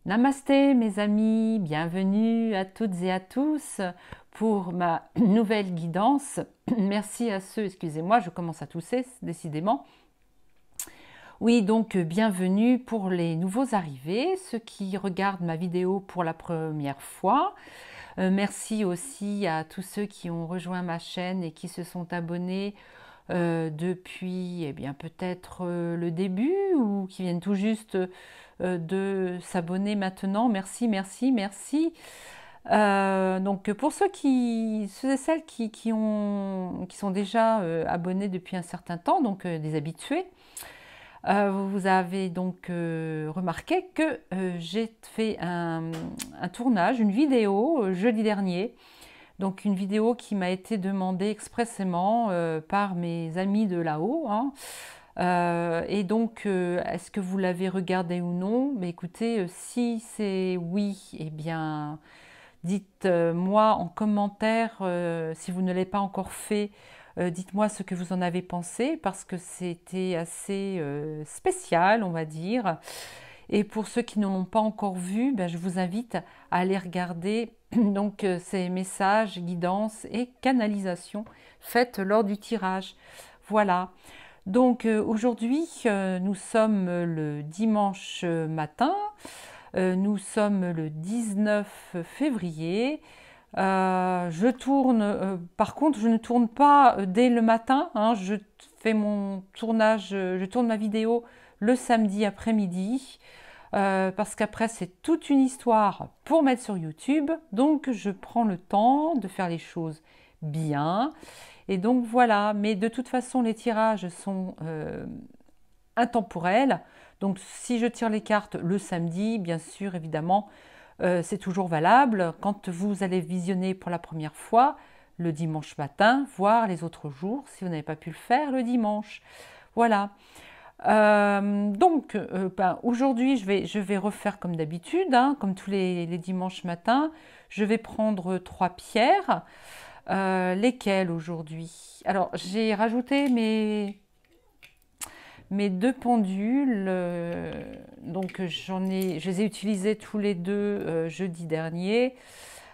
Namasté mes amis, bienvenue à toutes et à tous pour ma nouvelle guidance. Merci à ceux, excusez-moi, je commence à tousser décidément. Oui, donc bienvenue pour les nouveaux arrivés, ceux qui regardent ma vidéo pour la première fois. Merci aussi à tous ceux qui ont rejoint ma chaîne et qui se sont abonnés depuis eh bien peut-être le début ou qui viennent tout juste de s'abonner maintenant. Merci, merci, merci. Donc pour ceux et celles qui sont déjà abonnés depuis un certain temps, donc des habitués, vous avez donc remarqué que j'ai fait un tournage, une vidéo jeudi dernier. Donc une vidéo qui m'a été demandée expressément par mes amis de là-haut, hein. Et donc, est-ce que vous l'avez regardé ou non? Mais écoutez, si c'est oui, eh bien, dites-moi en commentaire, si vous ne l'avez pas encore fait, dites-moi ce que vous en avez pensé, parce que c'était assez spécial, on va dire. Et pour ceux qui ne l'ont pas encore vu, ben, je vous invite à aller regarder donc, ces messages, guidances et canalisations faites lors du tirage. Voilà. Donc aujourd'hui, nous sommes le dimanche matin, nous sommes le 19 février. Je tourne, par contre, je ne tourne pas dès le matin, hein, je fais mon tournage, je tourne ma vidéo le samedi après-midi. Parce qu'après c'est toute une histoire pour mettre sur YouTube, donc je prends le temps de faire les choses bien. Et donc voilà, mais de toute façon les tirages sont intemporels, donc si je tire les cartes le samedi, bien sûr évidemment, c'est toujours valable quand vous allez visionner pour la première fois le dimanche matin, voire les autres jours si vous n'avez pas pu le faire le dimanche. Voilà. Ben, aujourd'hui, je vais refaire comme d'habitude, hein, comme tous les dimanches matins. Je vais prendre 3 pierres. Lesquelles aujourd'hui? Alors, j'ai rajouté mes 2 pendules. Donc, je les ai utilisés tous les deux jeudi dernier.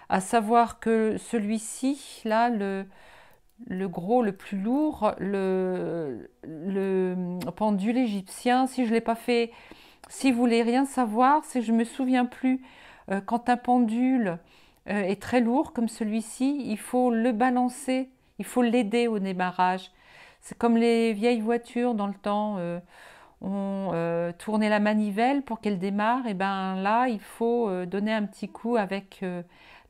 À savoir que celui-ci, là, le gros, le plus lourd, le pendule égyptien, si je ne l'ai pas fait, si vous voulez rien savoir, c'est que je ne me souviens plus, quand un pendule est très lourd comme celui-ci, il faut le balancer, il faut l'aider au démarrage. C'est comme les vieilles voitures dans le temps, on tournait la manivelle pour qu'elle démarre, et ben là, il faut donner un petit coup avec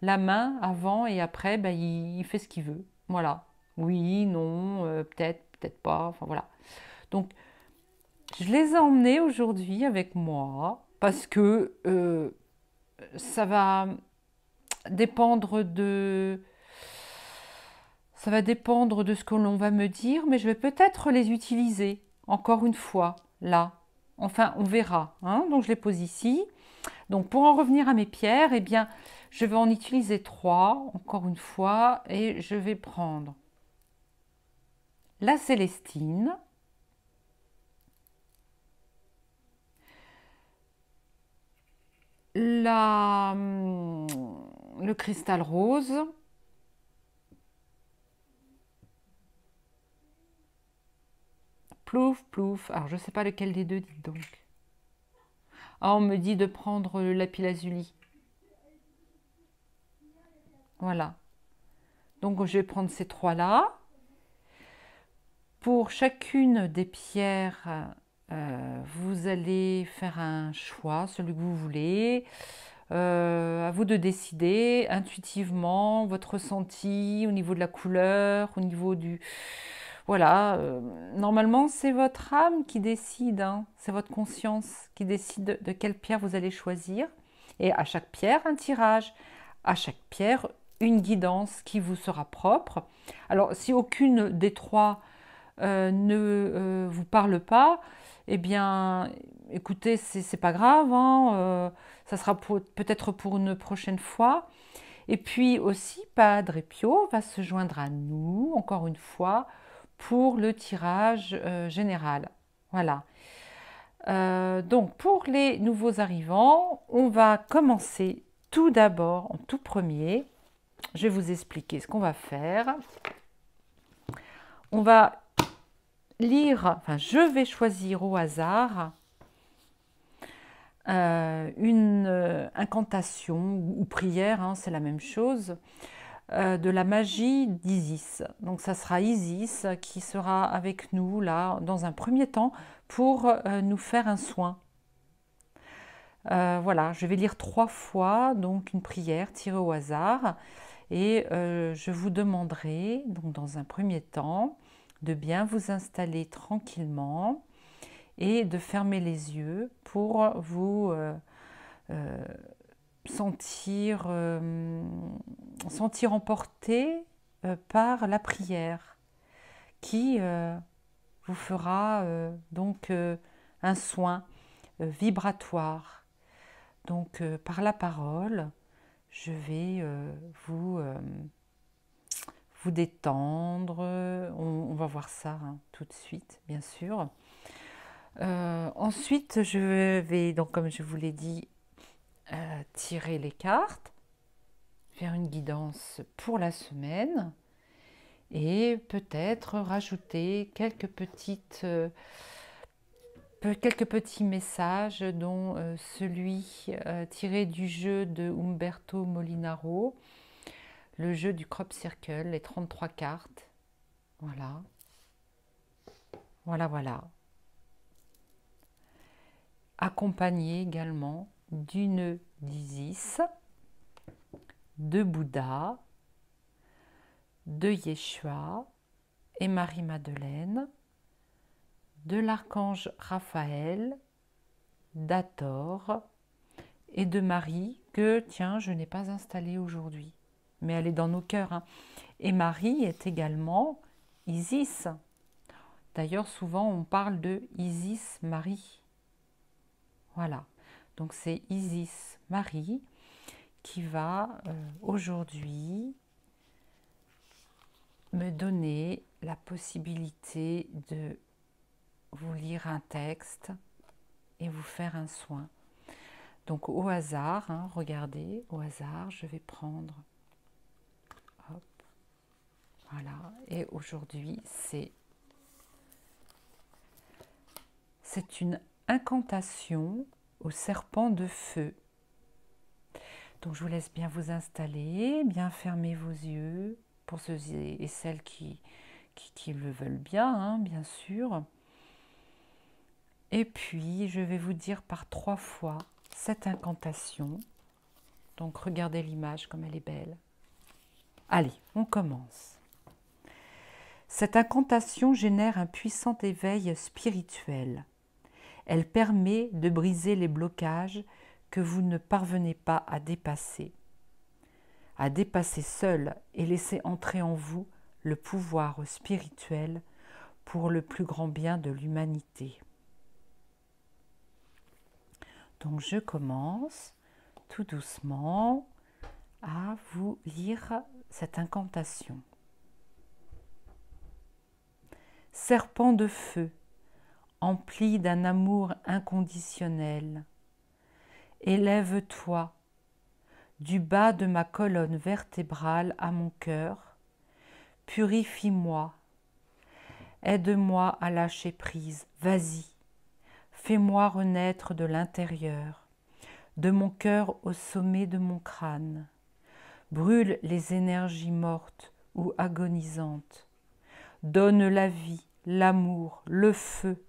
la main avant et après, ben, il fait ce qu'il veut. Voilà. Oui, non, peut-être, peut-être pas, enfin voilà. Donc, je les ai emmenés aujourd'hui avec moi parce que ça va dépendre ça va dépendre de ce que l'on va me dire, mais je vais peut-être les utiliser encore une fois là. Enfin, on verra, hein. Donc, je les pose ici. Donc, pour en revenir à mes pierres, eh bien, je vais en utiliser 3 encore une fois et je vais prendre la célestine, le cristal rose, plouf, plouf. Alors, je ne sais pas lequel des deux, dites donc. Ah, on me dit de prendre le lapis lazuli. Voilà. Donc, je vais prendre ces 3-là. Pour chacune des pierres, vous allez faire un choix, celui que vous voulez. À vous de décider intuitivement votre ressenti au niveau de la couleur, au niveau du... Voilà, normalement c'est votre âme qui décide, hein, c'est votre conscience qui décide de quelle pierre vous allez choisir. Et à chaque pierre, un tirage. À chaque pierre, une guidance qui vous sera propre. Alors si aucune des 3 ne vous parle pas, eh bien, écoutez, c'est pas grave, hein, ça sera peut-être pour une prochaine fois. Et puis aussi, Padre Pio va se joindre à nous, encore une fois, pour le tirage général. Voilà. Donc pour les nouveaux arrivants, on va commencer tout d'abord, en tout premier, je vais vous expliquer ce qu'on va faire. On va lire, enfin je vais choisir au hasard une incantation ou prière, hein, c'est la même chose, de la magie d'Isis. Donc ça sera Isis qui sera avec nous là dans un premier temps pour nous faire un soin. Voilà, je vais lire 3 fois donc une prière tirée au hasard et je vous demanderai donc dans un premier temps de bien vous installer tranquillement et de fermer les yeux pour vous sentir emporté par la prière qui vous fera donc un soin vibratoire. Donc par la parole, je vais vous détendre. On va voir ça hein, tout de suite, bien sûr. Ensuite, je vais, donc comme je vous l'ai dit, tirer les cartes, faire une guidance pour la semaine et peut-être rajouter quelques petits messages, dont celui tiré du jeu de Umberto Molinaro, le jeu du Crop Circle, les 33 cartes. Voilà. Voilà, voilà. Accompagné également d'une d'Isis, de Bouddha, de Yeshua et Marie-Madeleine, de l'archange Raphaël, d'Hathor et de Marie que, tiens, je n'ai pas installée aujourd'hui, mais elle est dans nos cœurs. Hein. Et Marie est également Isis. D'ailleurs, souvent on parle de Isis-Marie. Voilà, donc c'est Isis-Marie qui va aujourd'hui me donner la possibilité de vous lire un texte et vous faire un soin. Donc au hasard, hein, regardez, au hasard, je vais prendre, hop, voilà, et aujourd'hui c'est une incantation au serpent de feu. Donc je vous laisse bien vous installer, bien fermer vos yeux, pour ceux et celles qui le veulent bien, hein, bien sûr. Et puis je vais vous dire par 3 fois cette incantation. Donc regardez l'image comme elle est belle. Allez, on commence. Cette incantation génère un puissant éveil spirituel. Elle permet de briser les blocages que vous ne parvenez pas à dépasser seul et laisser entrer en vous le pouvoir spirituel pour le plus grand bien de l'humanité. Donc je commence tout doucement à vous lire cette incantation. Serpent de feu, empli d'un amour inconditionnel, élève-toi du bas de ma colonne vertébrale à mon cœur, purifie-moi, aide-moi à lâcher prise, vas-y, fais-moi renaître de l'intérieur, de mon cœur au sommet de mon crâne, brûle les énergies mortes ou agonisantes, donne la vie, l'amour, le feu,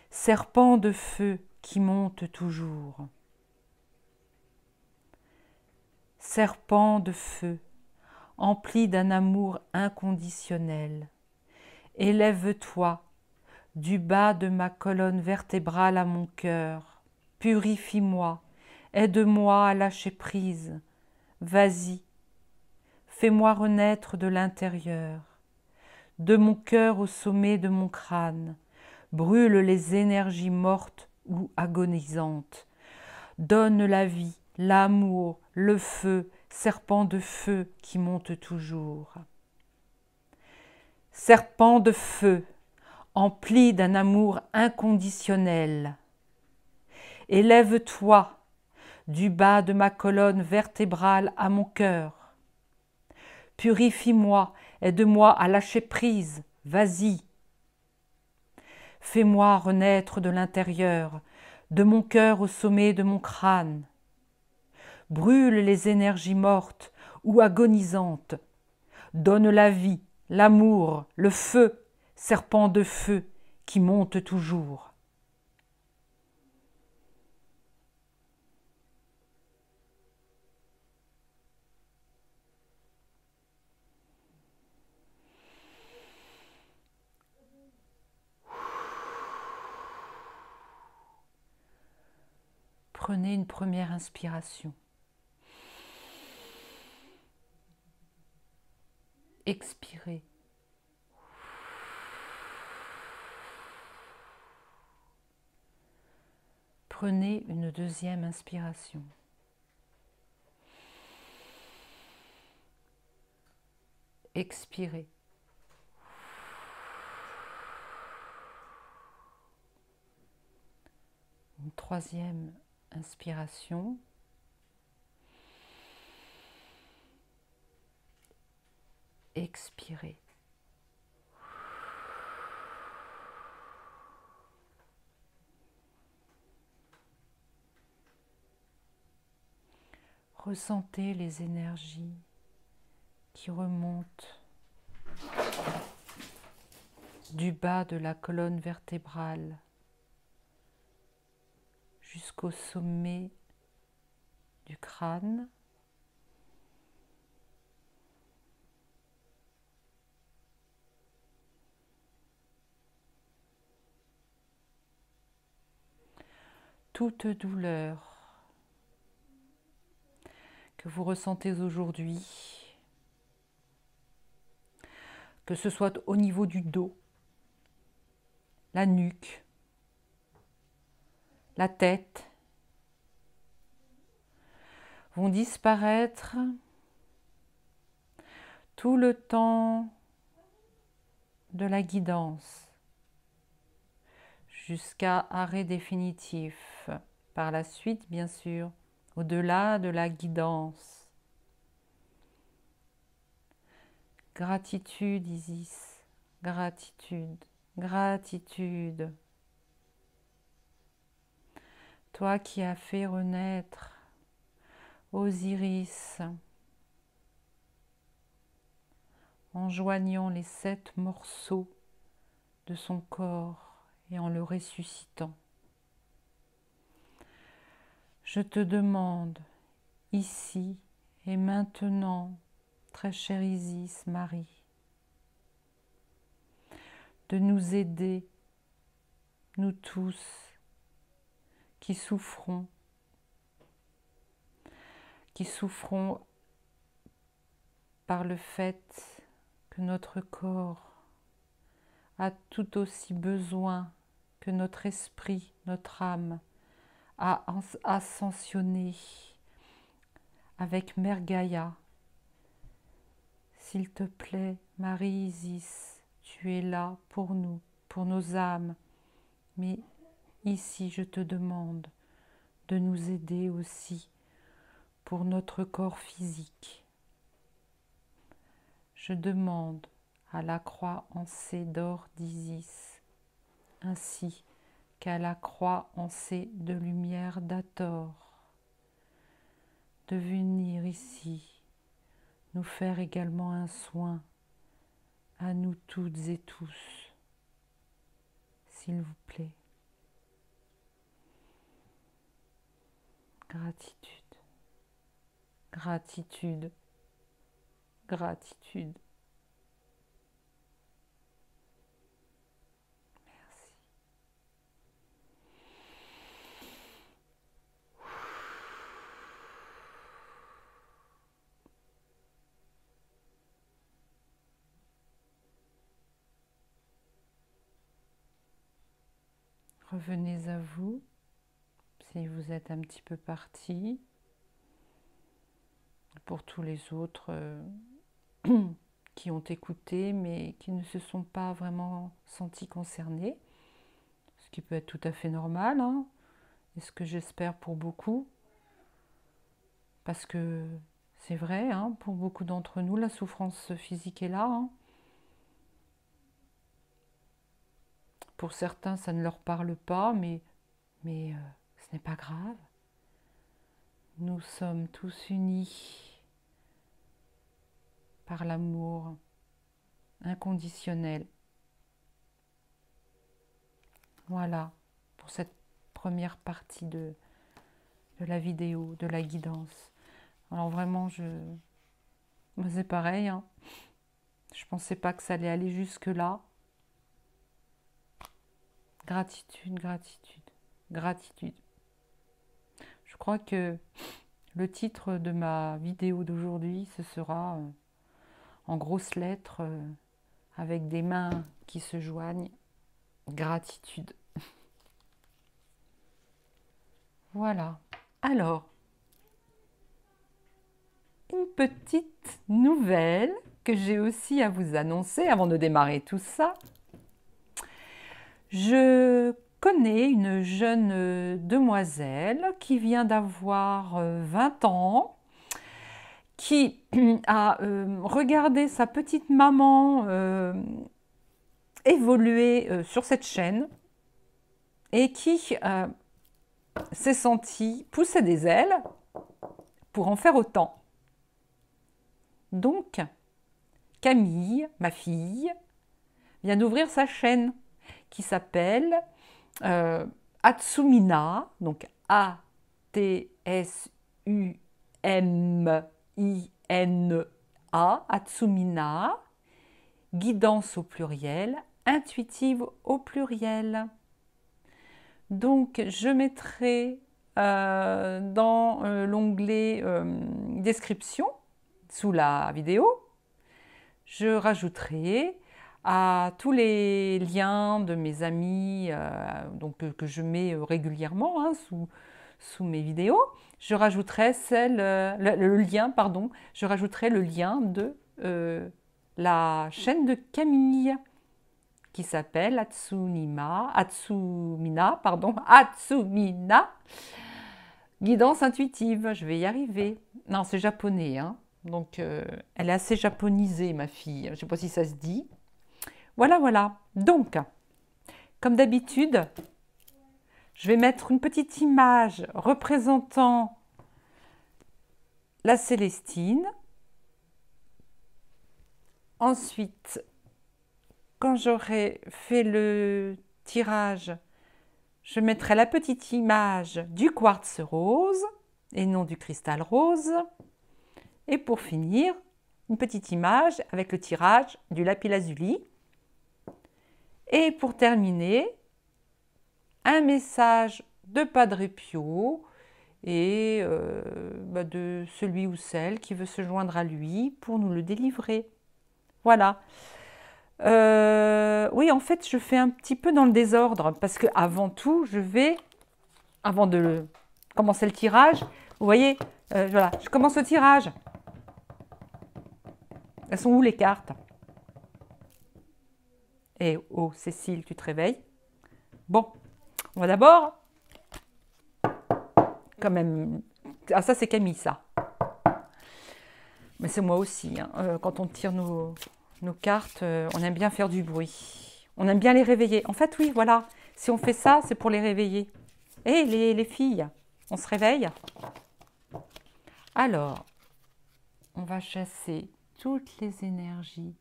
serpent de feu qui monte toujours. Serpent de feu, empli d'un amour inconditionnel, élève-toi du bas de ma colonne vertébrale à mon cœur, purifie-moi, aide-moi à lâcher prise, vas-y, fais-moi renaître de l'intérieur, de mon cœur au sommet de mon crâne, brûle les énergies mortes ou agonisantes, donne la vie, l'amour, le feu, serpent de feu qui monte toujours. Serpent de feu, empli d'un amour inconditionnel, Élève-toi du bas de ma colonne vertébrale à mon cœur. Purifie-moi, aide-moi à lâcher prise, vas-y. Fais-moi renaître de l'intérieur, de mon cœur au sommet de mon crâne. Brûle les énergies mortes ou agonisantes. Donne la vie, l'amour, le feu, serpent de feu qui monte toujours. Prenez une première inspiration. Expirez. Prenez une deuxième inspiration. Expirez. Une troisième inspiration. Expirez. Ressentez les énergies qui remontent du bas de la colonne vertébrale jusqu'au sommet du crâne. Toute douleur que vous ressentez aujourd'hui, que ce soit au niveau du dos, la nuque, la tête, vont disparaître tout le temps de la guidance jusqu'à arrêt définitif. Par la suite, bien sûr, au-delà de la guidance. Gratitude, Isis, gratitude, gratitude. Toi qui as fait renaître Osiris en joignant les 7 morceaux de son corps et en le ressuscitant. Je te demande ici et maintenant, très chère Isis, Marie, de nous aider, nous tous qui souffrons par le fait que notre corps a tout aussi besoin que notre esprit, notre âme, à ascensionner avec Mère Gaïa. S'il te plaît, Marie Isis, tu es là pour nous, pour nos âmes. Mais ici, je te demande de nous aider aussi pour notre corps physique. Je demande à la croix en C d'or d'Isis, ainsi qu'à la croix en C de lumière d'Hathor, de venir ici nous faire également un soin à nous toutes et tous, s'il vous plaît. Gratitude, gratitude, gratitude. Merci. Revenez à vous, si vous êtes un petit peu parti. Pour tous les autres qui ont écouté mais qui ne se sont pas vraiment sentis concernés, ce qui peut être tout à fait normal, hein. et ce que j'espère pour beaucoup. Parce que c'est vrai, hein, pour beaucoup d'entre nous, la souffrance physique est là. Hein. Pour certains, ça ne leur parle pas, mais ce n'est pas grave. Nous sommes tous unis par l'amour inconditionnel. Voilà, pour cette première partie de la vidéo, de la guidance. Alors vraiment, c'est pareil, hein. Je ne pensais pas que ça allait aller jusque-là. Gratitude, gratitude, gratitude. Je crois que le titre de ma vidéo d'aujourd'hui, ce sera en grosses lettres, avec des mains qui se joignent, gratitude. Voilà. Alors, une petite nouvelle que j'ai aussi à vous annoncer avant de démarrer tout ça. Je connais une jeune demoiselle qui vient d'avoir 20 ans, qui a regardé sa petite maman évoluer sur cette chaîne et qui s'est sentie pousser des ailes pour en faire autant. Donc, Camille, ma fille, vient d'ouvrir sa chaîne qui s'appelle Atsumina, donc A-T-S-U-M-I-N-A, Atsumina, guidance au pluriel, intuitive au pluriel. Donc, je mettrai dans l'onglet description, sous la vidéo, je rajouterai à tous les liens de mes amis que je mets régulièrement hein, sous mes vidéos, je rajouterai le lien de la chaîne de Camille qui s'appelle Atsumina, guidance intuitive. Je vais y arriver. Non, c'est japonais, hein. Donc elle est assez japonisée, ma fille. Je ne sais pas si ça se dit. Voilà, voilà. Donc, comme d'habitude, je vais mettre une petite image représentant la Célestine. Ensuite, quand j'aurai fait le tirage, je mettrai la petite image du quartz rose et non du cristal rose. Et pour finir, une petite image avec le tirage du lapis-lazuli. Et pour terminer, un message de Padre Pio et de celui ou celle qui veut se joindre à lui pour nous le délivrer. Voilà. Oui, en fait, je fais un petit peu dans le désordre parce que avant tout, avant de commencer le tirage, vous voyez, voilà, je commence le tirage. Elles sont où les cartes? Eh oh, Cécile, tu te réveilles? Bon, on va d'abord, quand même... Ah, ça, c'est Camille, ça. Mais c'est moi aussi. Hein. Quand on tire nos cartes, on aime bien faire du bruit. On aime bien les réveiller. En fait, oui, voilà. Si on fait ça, c'est pour les réveiller. Eh, les filles, on se réveille? Alors, on va chasser toutes les énergies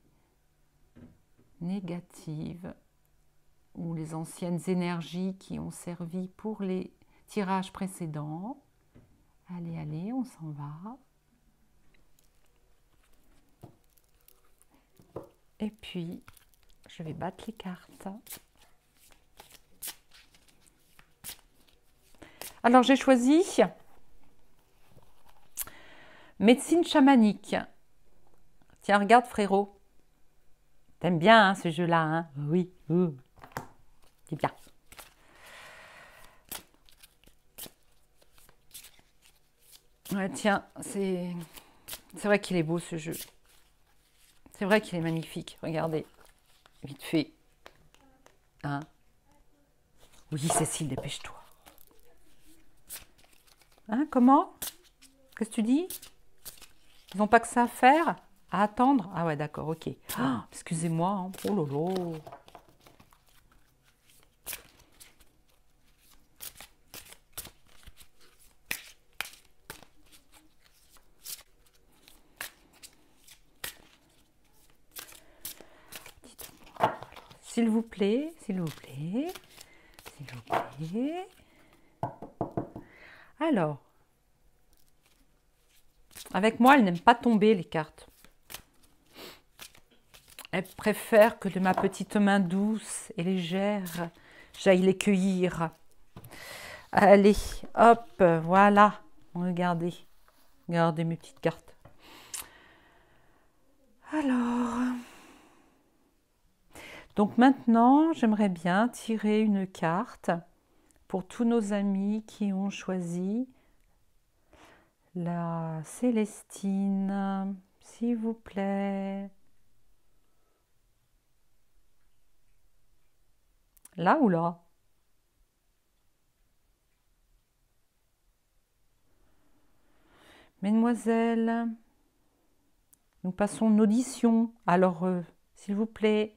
négatives ou les anciennes énergies qui ont servi pour les tirages précédents. Allez, allez, on s'en va. Et puis, je vais battre les cartes. Alors, j'ai choisi médecine chamanique. Tiens, regarde, frérot. T'aimes bien hein, ce jeu-là, hein? Oui. C'est bien. Ouais, tiens, c'est vrai qu'il est beau ce jeu. C'est vrai qu'il est magnifique. Regardez. Vite fait. Hein? Oui, Cécile, dépêche-toi. Hein, comment? Qu'est-ce que tu dis? Ils n'ont pas que ça à faire? À attendre? Ah ouais, d'accord, ok. Ah, excusez-moi. Hein. Oh lolo. S'il vous plaît, s'il vous plaît, s'il vous plaît. Alors, avec moi, elle n'aime pas tomber les cartes. Elle préfère que de ma petite main douce et légère, j'aille les cueillir. Allez, hop, voilà. Regardez. Regardez mes petites cartes. Alors, donc maintenant, j'aimerais bien tirer une carte pour tous nos amis qui ont choisi la Célestine, s'il vous plaît. Là ou là? Mesdemoiselles, nous passons l'audition. Alors, s'il vous plaît,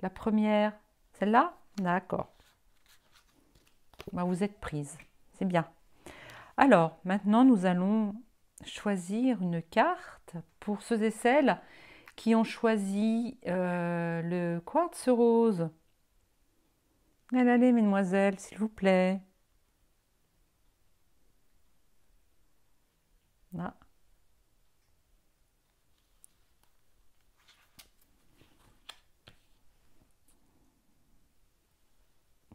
la première, celle-là? D'accord. Ben, vous êtes prise, c'est bien. Alors, maintenant, nous allons choisir une carte pour ceux et celles qui ont choisi le quartz rose. Allez, allez, mesdemoiselles, s'il vous plaît. Là.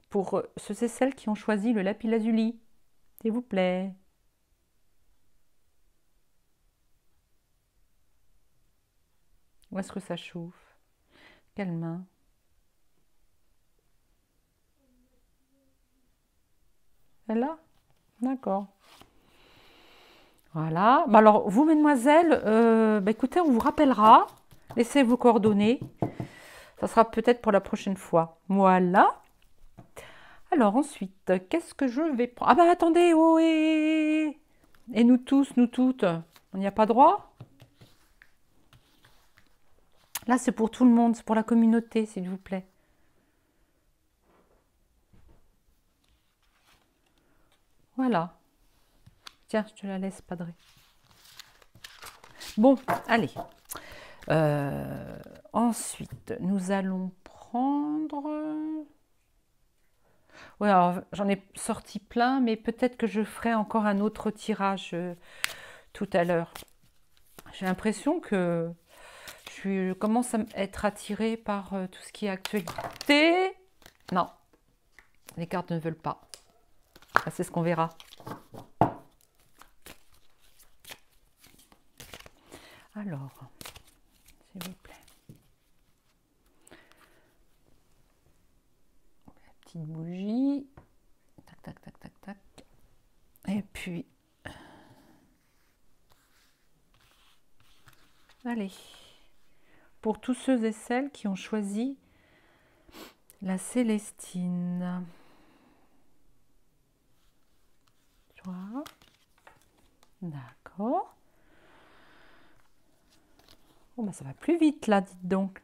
Pour ceux et celles qui ont choisi le lapis lazuli, s'il vous plaît. Où est-ce que ça chauffe? Quelle main? Celle-là? D'accord. Voilà. Bah alors, vous, mesdemoiselles, écoutez, on vous rappellera. Laissez vos coordonnées. Ça sera peut-être pour la prochaine fois. Voilà. Alors ensuite, qu'est-ce que je vais prendre? Ah bah attendez, oh et nous tous, nous toutes, on n'y a pas droit? Là, c'est pour tout le monde, c'est pour la communauté, s'il vous plaît. Voilà. Tiens, je te la laisse, Padré. Bon, allez. Ensuite, nous allons prendre... Oui, alors j'en ai sorti plein, mais peut-être que je ferai encore un autre tirage tout à l'heure. J'ai l'impression que je commence à être attirée par tout ce qui est actualité. Non, les cartes ne veulent pas. Ah, c'est ce qu'on verra. Alors, s'il vous plaît. La petite bougie. Tac, tac, tac, tac, tac. Et puis... Allez. Pour tous ceux et celles qui ont choisi la Célestine. Tu vois? D'accord. Oh, bah ça va plus vite là, dites donc.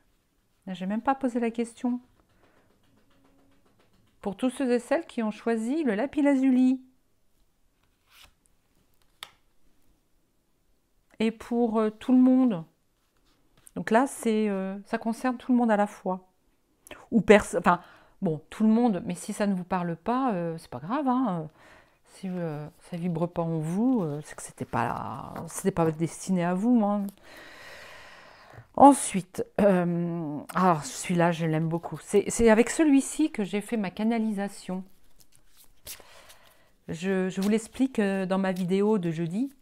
J'ai même pas posé la question. Pour tous ceux et celles qui ont choisi le lapis lazuli. Et pour tout le monde. Donc là, ça concerne tout le monde à la fois. Ou personne. Enfin, bon, tout le monde, mais si ça ne vous parle pas, c'est pas grave. Hein. Si ça vibre pas en vous, c'est que c'était pas destiné à vous. Hein. Ensuite, alors celui-là, je l'aime beaucoup. C'est avec celui-ci que j'ai fait ma canalisation. Je vous l'explique dans ma vidéo de jeudi.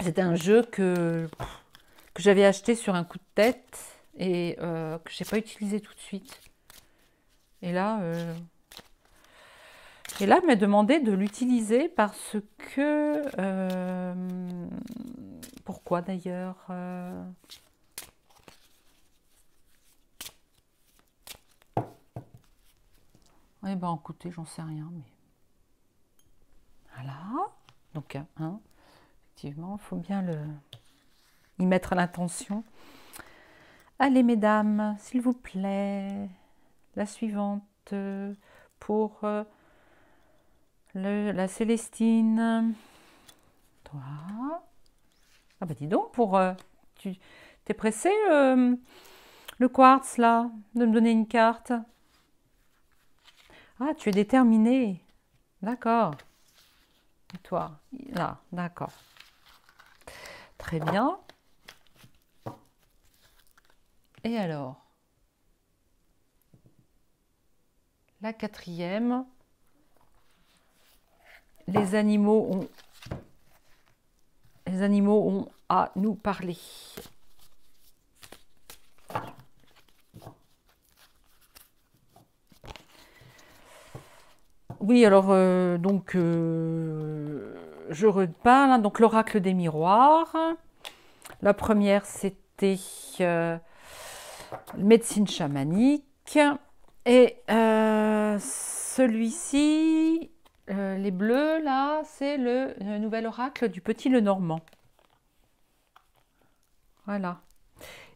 C'était un jeu que j'avais acheté sur un coup de tête et que je n'ai pas utilisé tout de suite. Et là, elle m'a demandé de l'utiliser parce que... pourquoi d'ailleurs Eh ben écoutez, j'en sais rien, mais... Voilà. Donc, hein, effectivement, il faut bien y mettre l'intention. Allez, mesdames, s'il vous plaît, la suivante pour la Célestine. Toi. Ah bah dis donc, tu t'es pressé, le quartz, là, de me donner une carte? Ah, tu es déterminée. D'accord. Et toi, là, d'accord. Très bien. Et alors, la quatrième, les animaux ont à nous parler. Oui, alors, je reparle, hein, donc l'oracle des miroirs. La première, c'était médecine chamanique. Et celui-ci, les bleus, là, c'est le nouvel oracle du petit Lenormand. Voilà.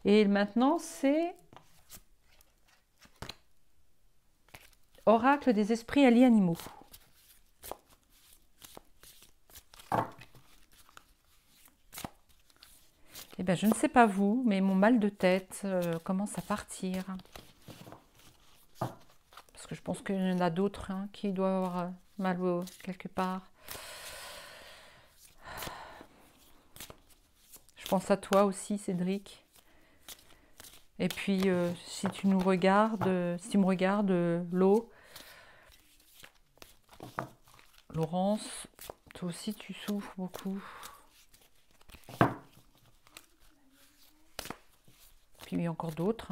Et maintenant, c'est oracle des esprits alliés animaux. Eh bien, je ne sais pas vous, mais mon mal de tête commence à partir. Parce que je pense qu'il y en a d'autres qui doivent avoir mal quelque part. Je pense à toi aussi, Cédric. Et puis, si tu me regardes, l'eau, Laurence, toi aussi tu souffres beaucoup. Puis il y a encore d'autres.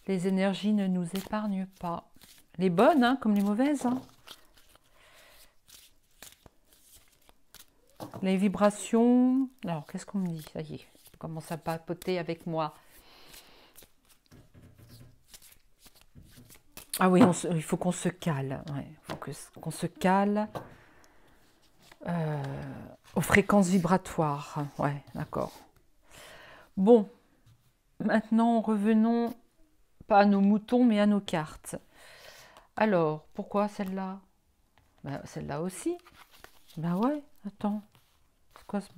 Les énergies ne nous épargnent pas. Les bonnes, comme les mauvaises. Les vibrations. Alors, qu'est-ce qu'on me dit? Ça y est, on commence à papoter avec moi. Ah oui, il faut qu'on se cale. Ouais, il faut qu'on se cale aux fréquences vibratoires. Ouais, d'accord. Bon, maintenant revenons pas à nos moutons, mais à nos cartes. Alors, pourquoi celle-là? Ben, celle-là aussi. Ben ouais, attends. C'est quoi ce...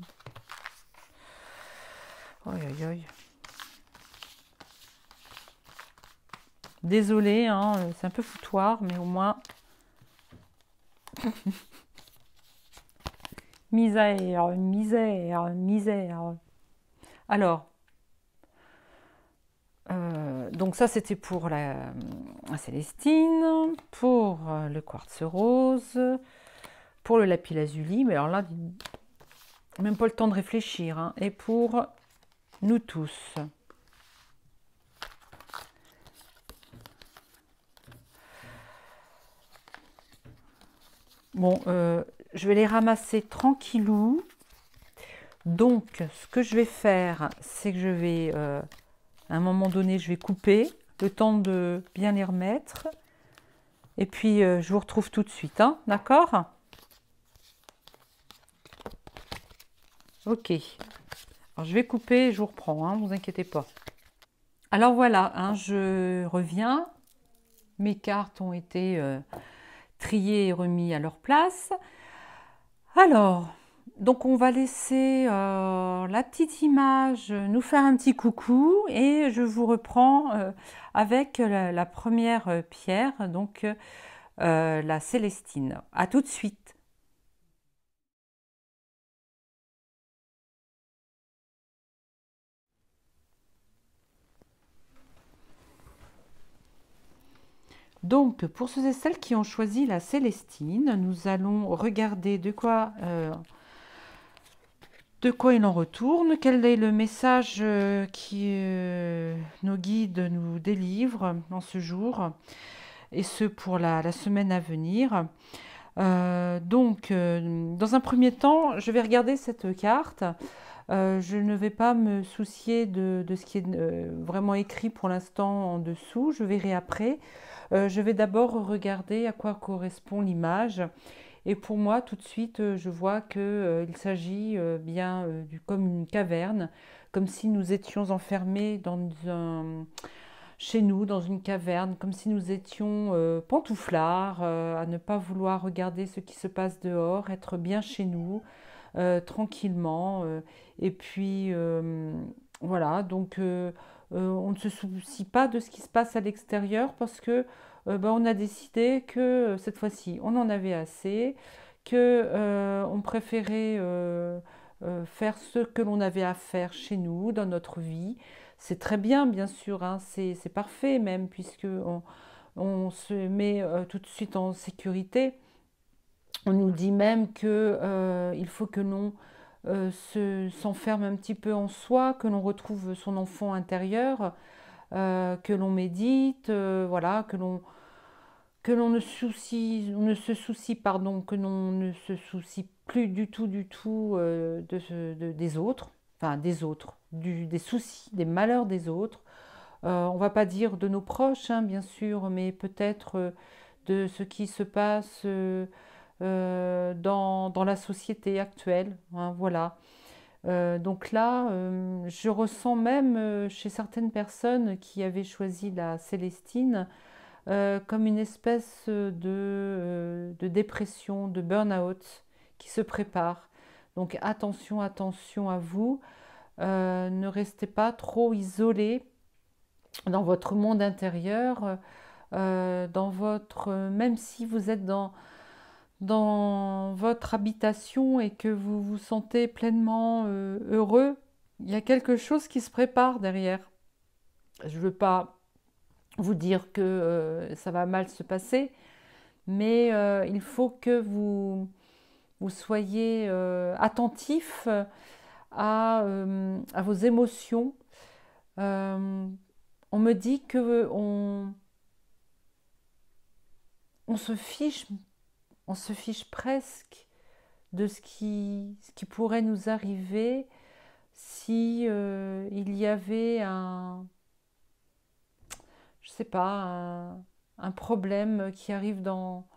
Aïe, aïe, aïe. Désolée, c'est un peu foutoir, mais au moins... Misère, misère, misère. Alors, donc ça c'était pour la Célestine, pour le quartz rose, pour le lapis lazuli, mais alors là, même pas le temps de réfléchir, et pour nous tous. Bon, je vais les ramasser tranquillou. Donc, ce que je vais faire, c'est que je vais, à un moment donné, je vais couper, le temps de bien les remettre. Et puis, je vous retrouve tout de suite, d'accord? Ok. Alors, je vais couper et je vous reprends, ne vous inquiétez pas. Alors voilà, je reviens. Mes cartes ont été triées et remises à leur place. Alors, donc on va laisser la petite image nous faire un petit coucou et je vous reprends avec la première pierre, donc la Célestine. À tout de suite. Donc, pour ceux et celles qui ont choisi la Célestine, nous allons regarder de quoi il en retourne, quel est le message qui nos guides nous délivrent en ce jour, et ce pour la semaine à venir. Dans un premier temps, je vais regarder cette carte Je ne vais pas me soucier de ce qui est vraiment écrit pour l'instant en dessous, je verrai après. Je vais d'abord regarder à quoi correspond l'image. Et pour moi, tout de suite, je vois qu'il s'agit bien comme une caverne, comme si nous étions enfermés chez nous, dans une caverne, comme si nous étions pantouflards, à ne pas vouloir regarder ce qui se passe dehors, être bien chez nous, tranquillement. Et puis, voilà, donc on ne se soucie pas de ce qui se passe à l'extérieur parce que ben, on a décidé que cette fois-ci, on en avait assez, que on préférait faire ce que l'on avait à faire chez nous, dans notre vie. C'est très bien, bien sûr, hein, c'est parfait même, puisque on se met tout de suite en sécurité. On nous dit même que il faut que l'on s'enferme un petit peu en soi, que l'on retrouve son enfant intérieur, que l'on médite, voilà, on ne se soucie, pardon, que l'on ne se soucie plus du tout des autres, enfin des autres, des soucis, des malheurs des autres. On va pas dire de nos proches, hein, bien sûr, mais peut-être de ce qui se passe dans la société actuelle, hein, voilà. Donc là, je ressens même chez certaines personnes qui avaient choisi la Célestine comme une espèce de dépression, de burn-out qui se prépare. Donc attention, attention à vous. Ne restez pas trop isolés dans votre monde intérieur, même si vous êtes dans votre habitation et que vous vous sentez pleinement heureux, il y a quelque chose qui se prépare derrière. Je ne veux pas vous dire que ça va mal se passer, mais il faut que vous soyez attentif à vos émotions. Euh, on me dit que on se fiche, on se fiche presque de ce qui pourrait nous arriver si il y avait je sais pas, un problème qui arrive dans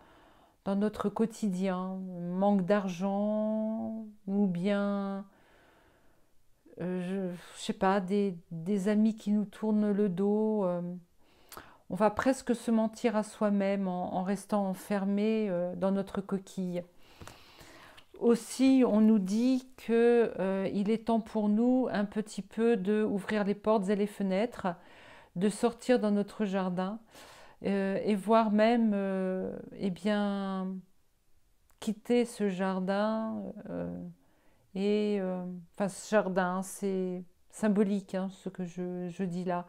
notre quotidien, manque d'argent ou bien, je sais pas, des amis qui nous tournent le dos. On va presque se mentir à soi-même en restant enfermé dans notre coquille. Aussi, on nous dit que il est temps pour nous un petit peu de ouvrir les portes et les fenêtres, de sortir dans notre jardin et voire même, eh bien, quitter ce jardin enfin, ce jardin, c'est symbolique, hein, ce que je dis là.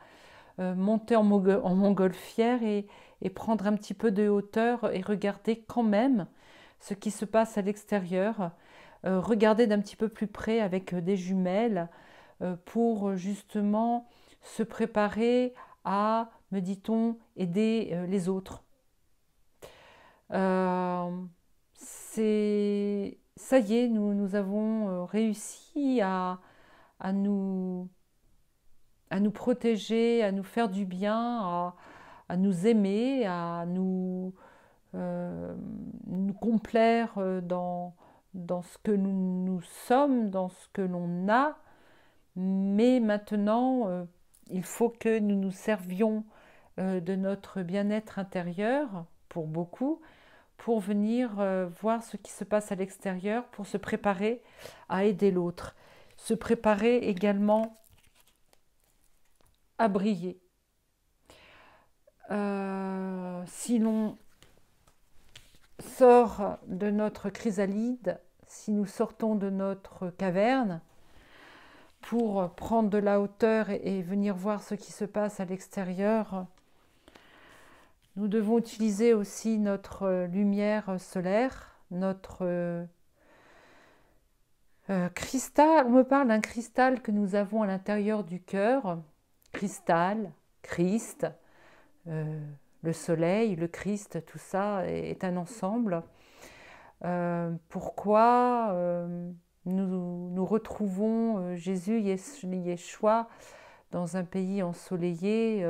Monter en montgolfière et prendre un petit peu de hauteur et regarder quand même ce qui se passe à l'extérieur, regarder d'un petit peu plus près avec des jumelles pour justement se préparer à, me dit-on, aider les autres. Euh, Ça y est, nous avons réussi à à nous protéger, à nous faire du bien, à nous aimer, nous complaire dans ce que nous sommes, dans ce que l'on a. Mais maintenant, il faut que nous nous servions de notre bien-être intérieur, pour beaucoup, pour venir voir ce qui se passe à l'extérieur, pour se préparer à aider l'autre. Se préparer également à briller. Si l'on sort de notre chrysalide, si nous sortons de notre caverne pour prendre de la hauteur et venir voir ce qui se passe à l'extérieur, nous devons utiliser aussi notre lumière solaire, notre cristal. On me parle d'un cristal que nous avons à l'intérieur du cœur. Cristal, Christ, le soleil, le Christ, tout ça est un ensemble. Pourquoi nous retrouvons Jésus, Yeshua, dans un pays ensoleillé.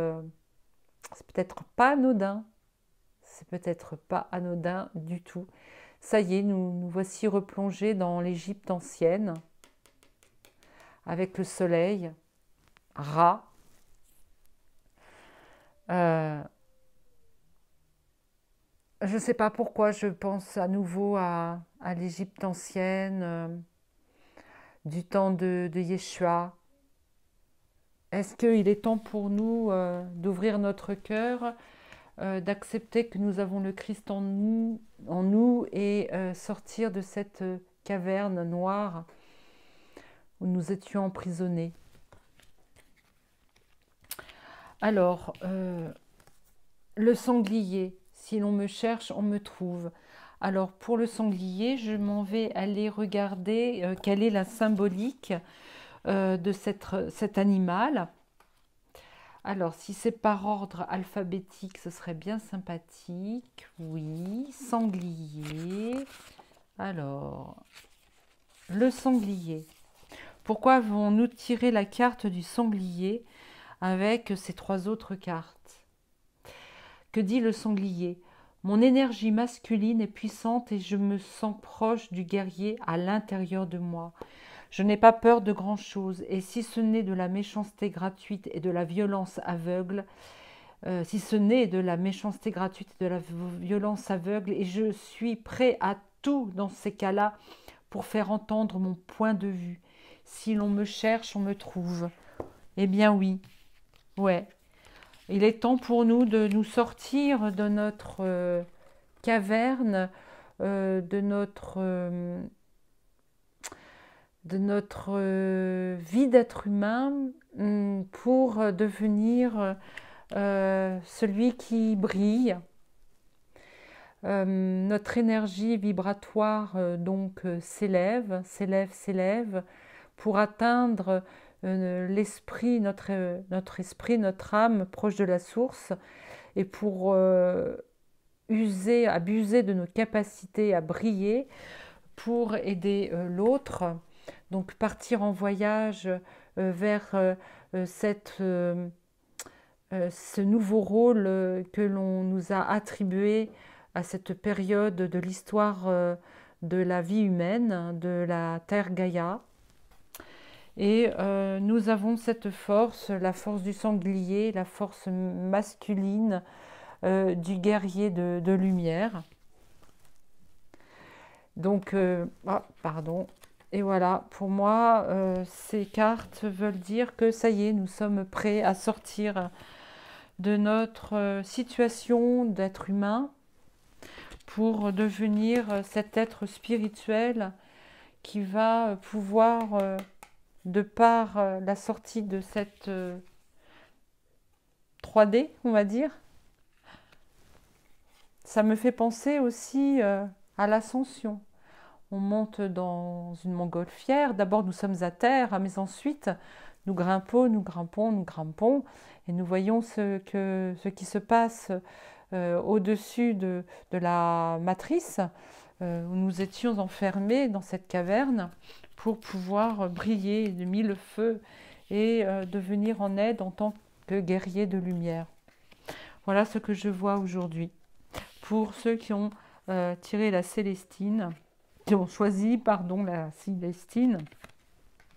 C'est peut-être pas anodin, c'est peut-être pas anodin du tout. Ça y est, nous voici replongés dans l'Égypte ancienne, avec le soleil, Ra. Je ne sais pas pourquoi je pense à nouveau à l'Égypte ancienne, du temps de Yeshua. Est-ce qu'il est temps pour nous d'ouvrir notre cœur, d'accepter que nous avons le Christ en nous et sortir de cette caverne noire où nous étions emprisonnés? Alors, le sanglier, si l'on me cherche, on me trouve. Alors, pour le sanglier, je m'en vais aller regarder quelle est la symbolique de cet animal. Alors, si c'est par ordre alphabétique, ce serait bien sympathique. Oui, sanglier. Alors, le sanglier. Pourquoi avons-nous tiré la carte du sanglier avec ces 3 autres cartes? Que dit le sanglier? Mon énergie masculine est puissante et je me sens proche du guerrier à l'intérieur de moi. Je n'ai pas peur de grand-chose, et si ce n'est de la méchanceté gratuite et de la violence aveugle, et je suis prêt à tout dans ces cas-là pour faire entendre mon point de vue. Si l'on me cherche, on me trouve. Eh bien oui, ouais. Il est temps pour nous de nous sortir de notre caverne, de notre vie d'être humain pour devenir celui qui brille. Notre énergie vibratoire s'élève pour atteindre l'esprit, notre esprit, notre âme proche de la source, et pour abuser de nos capacités à briller pour aider l'autre. Donc partir en voyage vers ce nouveau rôle que l'on nous a attribué à cette période de l'histoire de la vie humaine, de la Terre Gaïa. Et nous avons cette force, la force du sanglier, la force masculine du guerrier de lumière. Donc, pardon. Et voilà, pour moi, ces cartes veulent dire que ça y est, nous sommes prêts à sortir de notre situation d'être humain pour devenir cet être spirituel qui va pouvoir, de par la sortie de cette 3D, on va dire. Ça me fait penser aussi à l'ascension. On monte dans une montgolfière. D'abord, nous sommes à terre, mais ensuite, nous grimpons, et nous voyons ce qui se passe au-dessus de la matrice, où nous étions enfermés dans cette caverne pour pouvoir briller de mille feux et devenir en aide en tant que guerrier de lumière. Voilà ce que je vois aujourd'hui. Pour ceux qui ont tiré la Célestine, qui ont choisi, la Célestine,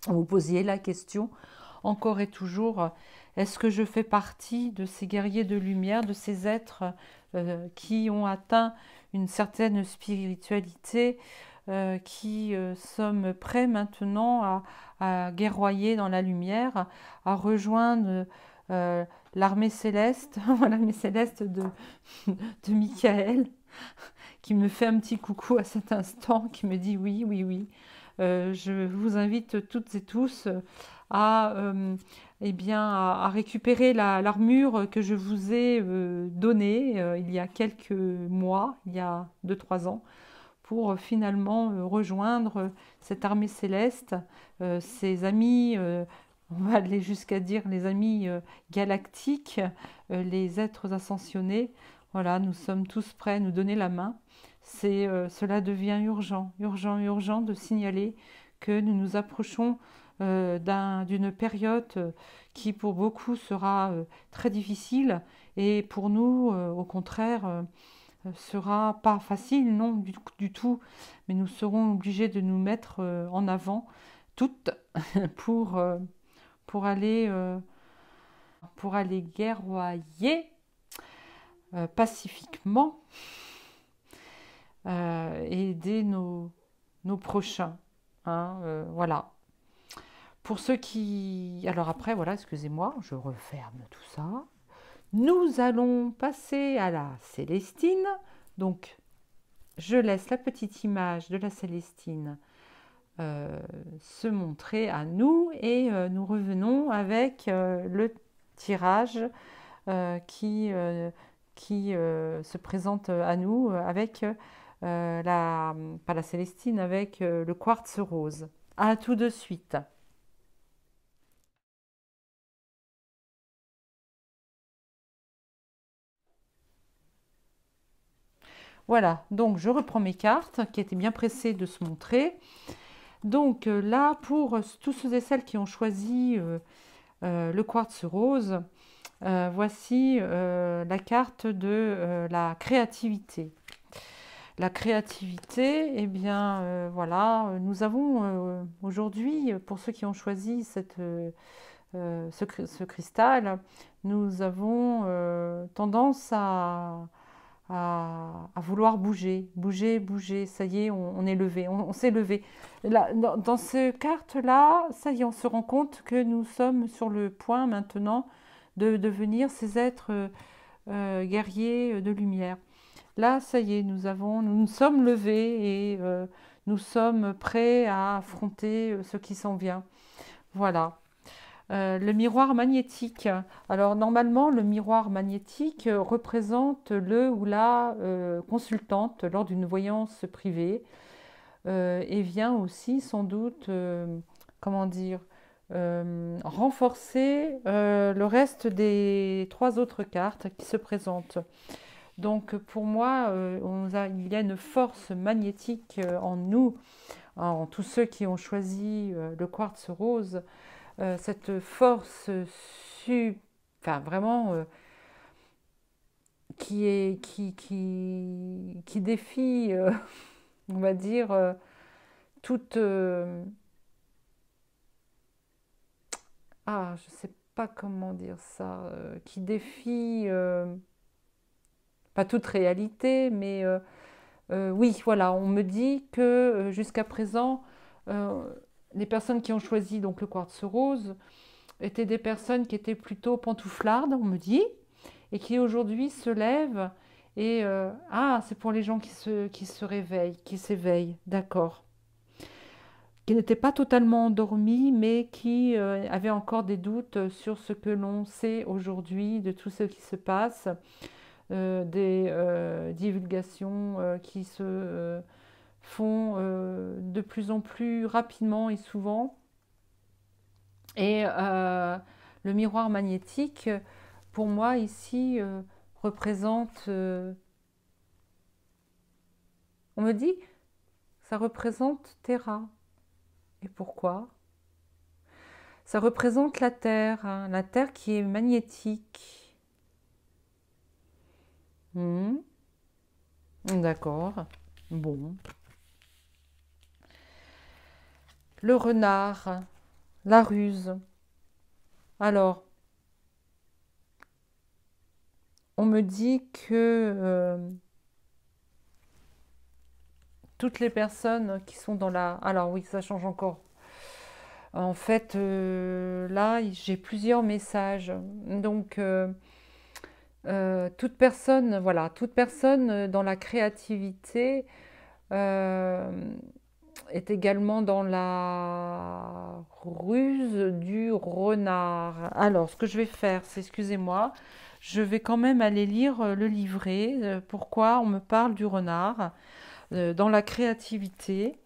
vous posiez la question, encore et toujours, est-ce que je fais partie de ces guerriers de lumière, de ces êtres qui ont atteint une certaine spiritualité, qui sommes prêts maintenant à guerroyer dans la lumière, à rejoindre l'armée céleste, l'armée céleste de Michael, qui me fait un petit coucou à cet instant, qui me dit oui, oui, oui. Je vous invite toutes et tous à récupérer l'armure que je vous ai donnée il y a quelques mois, il y a 2-3 ans, pour finalement rejoindre cette armée céleste, ces amis, on va aller jusqu'à dire les amis galactiques, les êtres ascensionnés. Voilà, nous sommes tous prêts à nous donner la main. Cela devient urgent de signaler que nous nous approchons d'une période qui pour beaucoup sera très difficile et pour nous, au contraire, sera pas facile, non du tout, mais nous serons obligés de nous mettre en avant toutes pour, pour aller guerroyer pacifiquement et aider nos prochains. Hein, voilà. Pour ceux qui... Alors après, voilà, excusez-moi, je referme tout ça. Nous allons passer à la Célestine. Donc, je laisse la petite image de la Célestine se montrer à nous et nous revenons avec le tirage qui se présente à nous avec pas la Célestine, avec le quartz rose. À tout de suite. Voilà, donc je reprends mes cartes qui étaient bien pressées de se montrer. Donc là, pour tous ceux et celles qui ont choisi le quartz rose, voici la carte de la créativité. La créativité, eh bien voilà, nous avons aujourd'hui, pour ceux qui ont choisi ce cristal, nous avons tendance à vouloir bouger, bouger, bouger. Ça y est, on est levé, on s'est levé. Là, dans ces cartes-là, ça y est, on se rend compte que nous sommes sur le point maintenant de devenir ces êtres guerriers de lumière. Là, ça y est, nous nous sommes levés et nous sommes prêts à affronter ce qui s'en vient. Voilà. Le miroir magnétique. Alors normalement, le miroir magnétique représente le ou la consultante lors d'une voyance privée et vient aussi sans doute, comment dire, renforcer le reste des 3 autres cartes qui se présentent. Donc pour moi, il y a une force magnétique en nous, en tous ceux qui ont choisi le quartz rose. Cette force enfin vraiment qui défie, on va dire, toute... je sais pas comment dire ça, qui défie pas toute réalité, mais oui, voilà, on me dit que jusqu'à présent, les personnes qui ont choisi donc le quartz rose étaient des personnes qui étaient plutôt pantouflardes, on me dit, et qui aujourd'hui se lèvent et c'est pour les gens qui se réveillent, qui s'éveillent, d'accord, qui n'étaient pas totalement endormis, mais qui avaient encore des doutes sur ce que l'on sait aujourd'hui de tout ce qui se passe, des divulgations qui se font de plus en plus rapidement et souvent. Et le miroir magnétique, pour moi, ici, représente... on me dit, ça représente Terra. Et pourquoi? Ça représente la Terre, hein, la Terre qui est magnétique. D'accord. Bon. Le renard, la ruse. Alors, on me dit que toutes les personnes qui sont dans la... Alors oui, ça change encore. En fait, là, j'ai plusieurs messages. Donc, toute personne, voilà, toute personne dans la créativité est également dans la ruse du renard. Alors, ce que je vais faire, c'est, excusez-moi, je vais quand même aller lire le livret. Pourquoi on me parle du renard dans la créativité.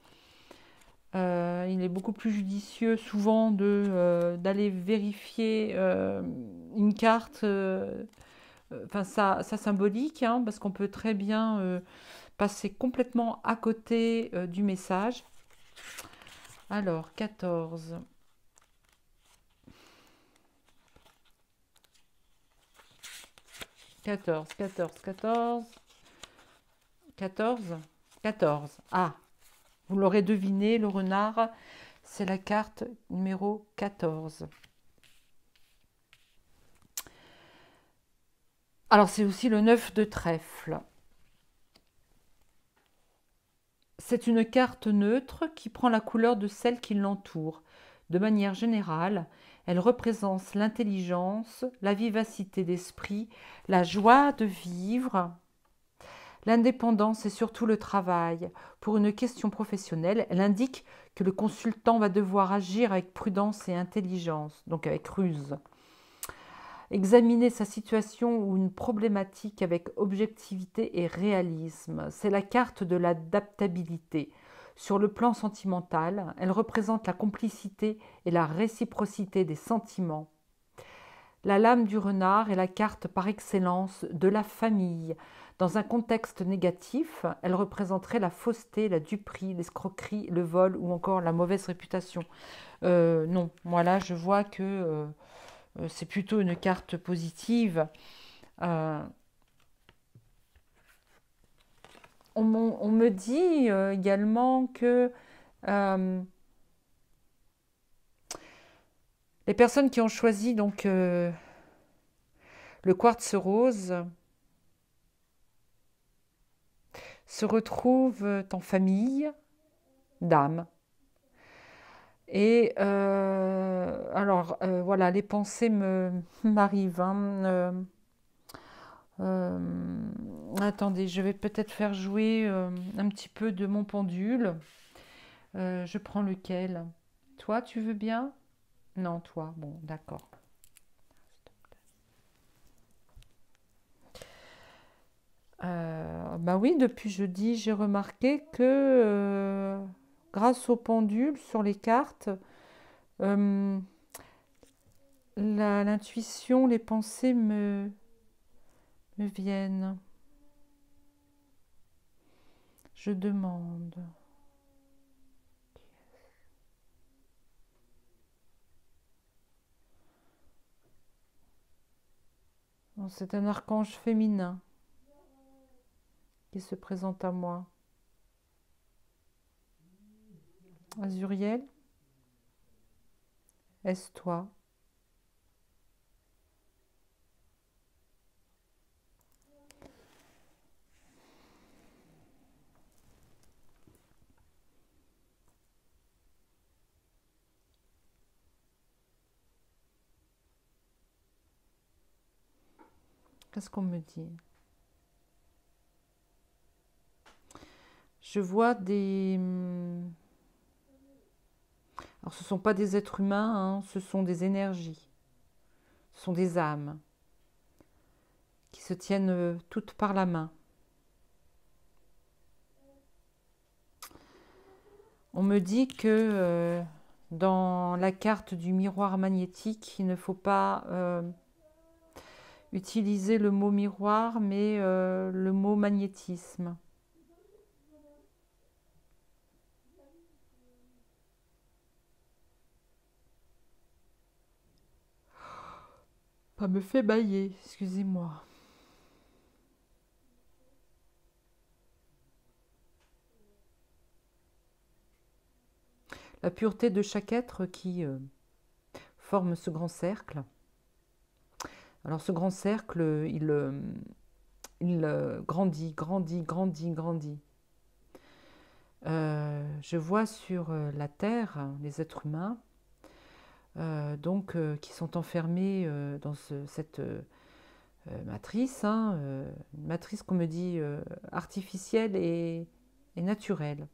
Il est beaucoup plus judicieux souvent d'aller vérifier une carte, enfin ça symbolique, hein, parce qu'on peut très bien passer complètement à côté du message. Alors, 14. 14, 14, 14, 14, 14. Ah, vous l'aurez deviné, le renard, c'est la carte numéro 14. Alors, c'est aussi le 9 de trèfle. C'est une carte neutre qui prend la couleur de celle qui l'entoure. De manière générale, elle représente l'intelligence, la vivacité d'esprit, la joie de vivre, l'indépendance et surtout le travail. Pour une question professionnelle, elle indique que le consultant va devoir agir avec prudence et intelligence, donc avec ruse. Examiner sa situation ou une problématique avec objectivité et réalisme. C'est la carte de l'adaptabilité. Sur le plan sentimental, elle représente la complicité et la réciprocité des sentiments. La lame du renard est la carte par excellence de la famille. Dans un contexte négatif, elle représenterait la fausseté, la duperie, l'escroquerie, le vol ou encore la mauvaise réputation. Non, moi là je vois que c'est plutôt une carte positive. Euh, on me dit également que euh, les personnes qui ont choisi donc le quartz rose se retrouvent en famille d'âme. Et alors voilà, les pensées m'arrivent. Hein, attendez, je vais peut-être faire jouer un petit peu de mon pendule. Je prends lequel? Toi, tu veux bien? Non, toi. Bon, d'accord. Bah oui, depuis jeudi, j'ai remarqué que grâce au pendule sur les cartes, euh, l'intuition, les pensées me viennent. Je demande. C'est un archange féminin qui se présente à moi. Azuriel, est-ce toi? Qu'est-ce qu'on me dit? Je vois des... Alors ce ne sont pas des êtres humains, hein, ce sont des énergies, ce sont des âmes qui se tiennent toutes par la main. On me dit que dans la carte du miroir magnétique, il ne faut pas utiliser le mot miroir, mais le mot magnétisme. Ça me fait bailler, excusez-moi. La pureté de chaque être qui forme ce grand cercle. Alors ce grand cercle, il grandit, grandit, grandit, grandit. Je vois sur la Terre les êtres humains qui sont enfermés dans cette matrice, hein, une matrice qu'on me dit artificielle et naturelle.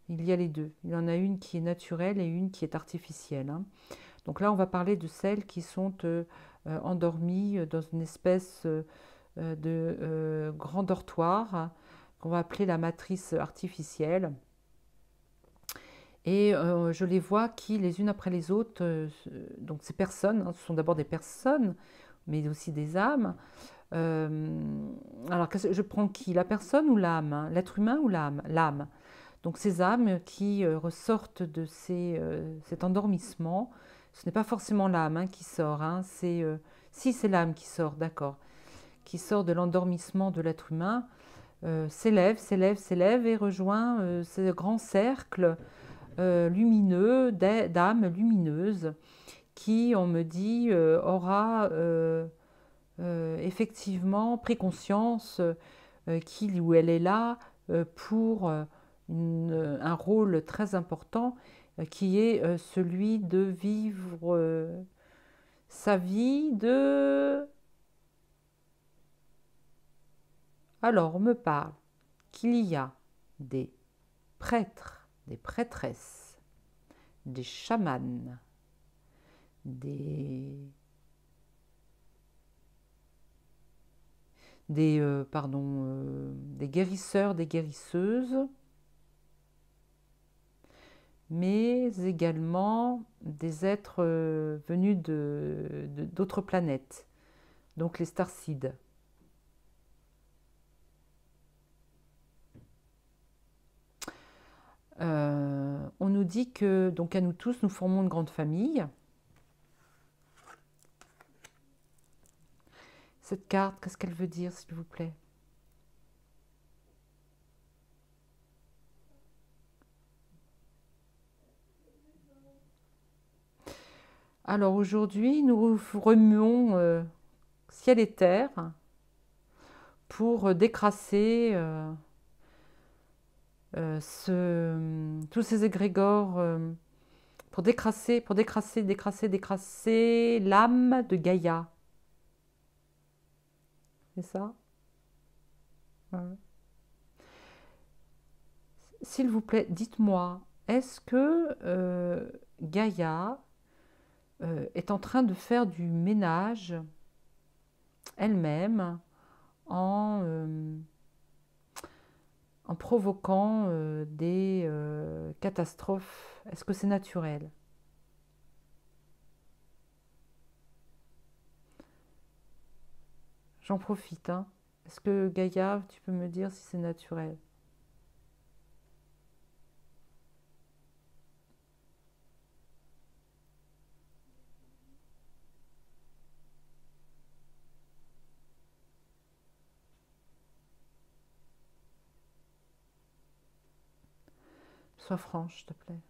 Il y a les deux. Il y en a une qui est naturelle et une qui est artificielle. Hein. Donc là, on va parler de celles qui sont endormies dans une espèce de grand dortoir qu'on va appeler la matrice artificielle. Et je les vois qui, les unes après les autres, donc ces personnes, hein, ce sont d'abord des personnes, mais aussi des âmes. Alors, je prends qui? La personne ou l'âme? Hein, l'être humain ou l'âme? L'âme. Donc ces âmes qui ressortent de cet endormissement, ce n'est pas forcément l'âme hein, qui sort, hein, si c'est l'âme qui sort, d'accord, qui sort de l'endormissement de l'être humain, s'élève, s'élève, s'élève et rejoint ce grand cercle lumineux d'âmes lumineuses qui, on me dit, aura effectivement pris conscience qu'il ou elle est là pour un rôle très important qui est celui de vivre sa vie de... Alors, on me parle qu'il y a des prêtres, des prêtresses, des chamans, des guérisseurs, des guérisseuses, mais également des êtres venus d'autres planètes, donc les starseeds. On nous dit que, donc à nous tous, nous formons une grande famille. Cette carte, qu'est-ce qu'elle veut dire, s'il vous plaît? Alors aujourd'hui, nous remuons ciel et terre pour décrasser tous ces égrégores, pour décrasser l'âme de Gaïa. C'est ça? Ouais. S'il vous plaît, dites-moi, est-ce que Gaïa est en train de faire du ménage elle-même en provoquant des catastrophes? Est-ce que c'est naturel? J'en profite, hein. Est-ce que Gaïa, tu peux me dire si c'est naturel? Sois franche, s'il te plaît.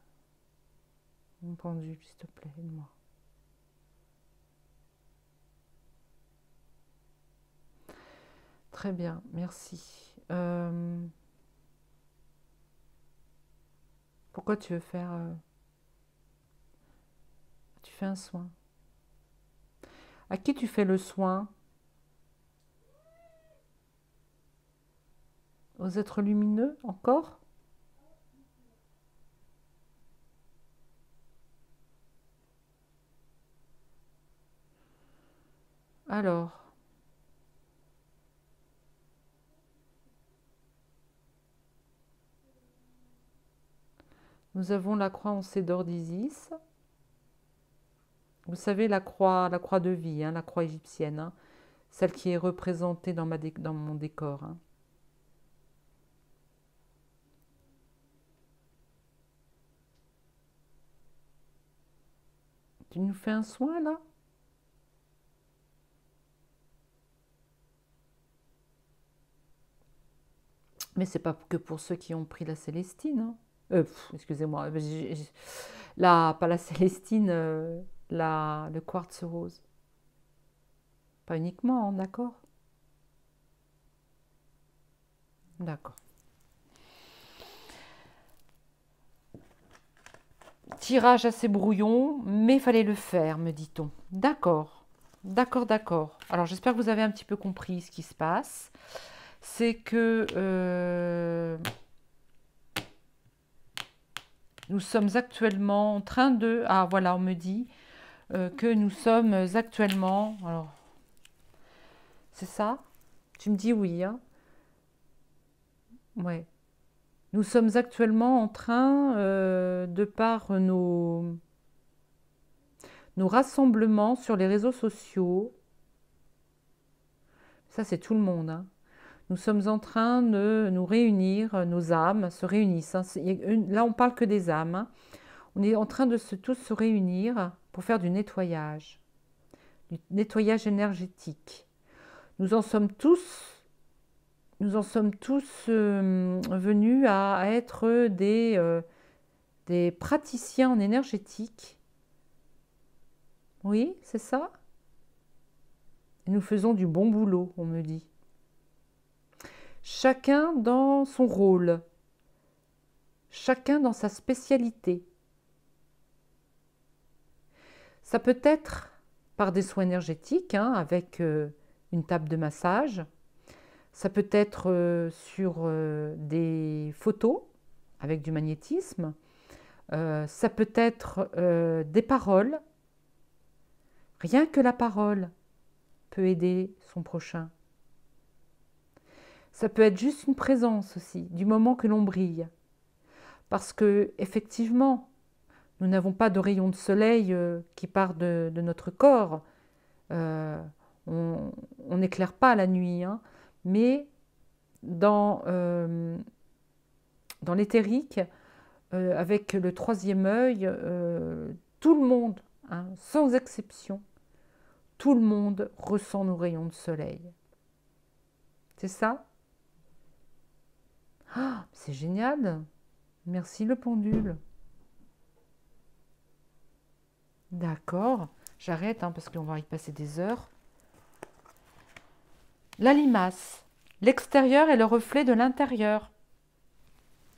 Mon pendule, s'il te plaît, aide-moi. Très bien, merci. Pourquoi tu veux faire... tu fais un soin. À qui tu fais le soin? Aux êtres lumineux, encore? Alors, nous avons la croix en cèdre d'Isis. Vous savez, la croix de vie, hein, la croix égyptienne, hein, celle qui est représentée dans mon décor. Hein. Tu nous fais un soin, là? Mais c'est pas que pour ceux qui ont pris la Célestine. Hein. Excusez-moi, pas la Célestine, le quartz rose. Pas uniquement, hein, d'accord? D'accord. Tirage assez brouillon, mais il fallait le faire, me dit-on. D'accord, d'accord, d'accord. Alors j'espère que vous avez un petit peu compris ce qui se passe. C'est que nous sommes actuellement en train de... Ah voilà, on me dit que nous sommes actuellement... Alors, c'est ça? Tu me dis oui, hein? Ouais. Nous sommes actuellement en train, de par nos rassemblements sur les réseaux sociaux, ça c'est tout le monde, hein. Nous sommes en train de nous réunir, nos âmes se réunissent, hein. Là, on parle que des âmes, hein. On est en train de tous se réunir pour faire du nettoyage énergétique. Nous en sommes tous, venus à être des praticiens en énergétique. Oui, c'est ça. Et nous faisons du bon boulot, on me dit. Chacun dans son rôle, chacun dans sa spécialité. Ça peut être par des soins énergétiques, hein, avec une table de massage. Ça peut être sur des photos avec du magnétisme. Ça peut être des paroles. Rien que la parole peut aider son prochain. Ça peut être juste une présence aussi, du moment que l'on brille. Parce que, effectivement, nous n'avons pas de rayon de soleil qui part de notre corps. On n'éclaire pas la nuit, hein. Mais dans l'éthérique, avec le troisième œil, tout le monde, hein, sans exception, tout le monde ressent nos rayons de soleil. C'est ça? Ah, c'est génial! Merci le pendule. D'accord, j'arrête, hein, parce qu'on va y passer des heures. La limace. L'extérieur est le reflet de l'intérieur.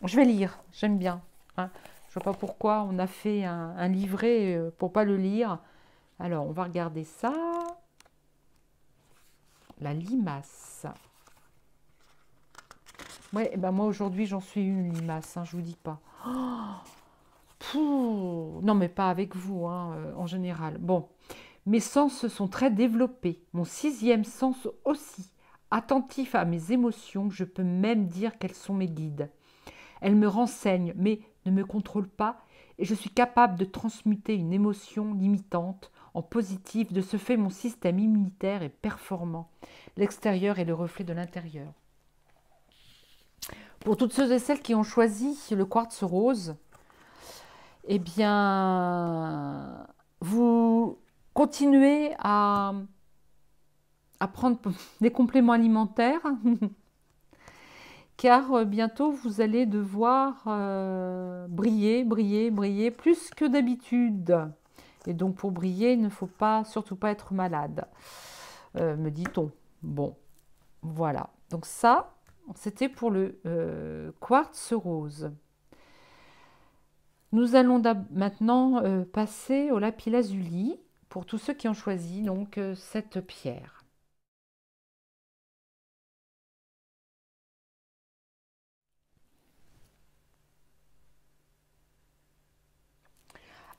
Je vais lire, j'aime bien, hein. Je ne vois pas pourquoi on a fait un livret pour ne pas le lire. Alors, on va regarder ça. La limace. Ouais, ben moi aujourd'hui j'en suis une limace, hein, je vous dis pas. Non, mais pas avec vous, hein, en général. Bon, mes sens sont très développés. Mon sixième sens aussi. Attentif à mes émotions, je peux même dire qu'elles sont mes guides. Elles me renseignent, mais ne me contrôlent pas, et je suis capable de transmuter une émotion limitante en positive. De ce fait, mon système immunitaire est performant. L'extérieur est le reflet de l'intérieur. Pour toutes ceux et celles qui ont choisi le quartz rose, eh bien, vous continuez à prendre des compléments alimentaires, car bientôt vous allez devoir briller, briller, briller plus que d'habitude. Et donc pour briller, il ne faut surtout pas être malade, me dit-on. Bon, voilà. Donc ça, c'était pour le quartz rose. Nous allons maintenant passer au lapis-lazuli pour tous ceux qui ont choisi donc cette pierre.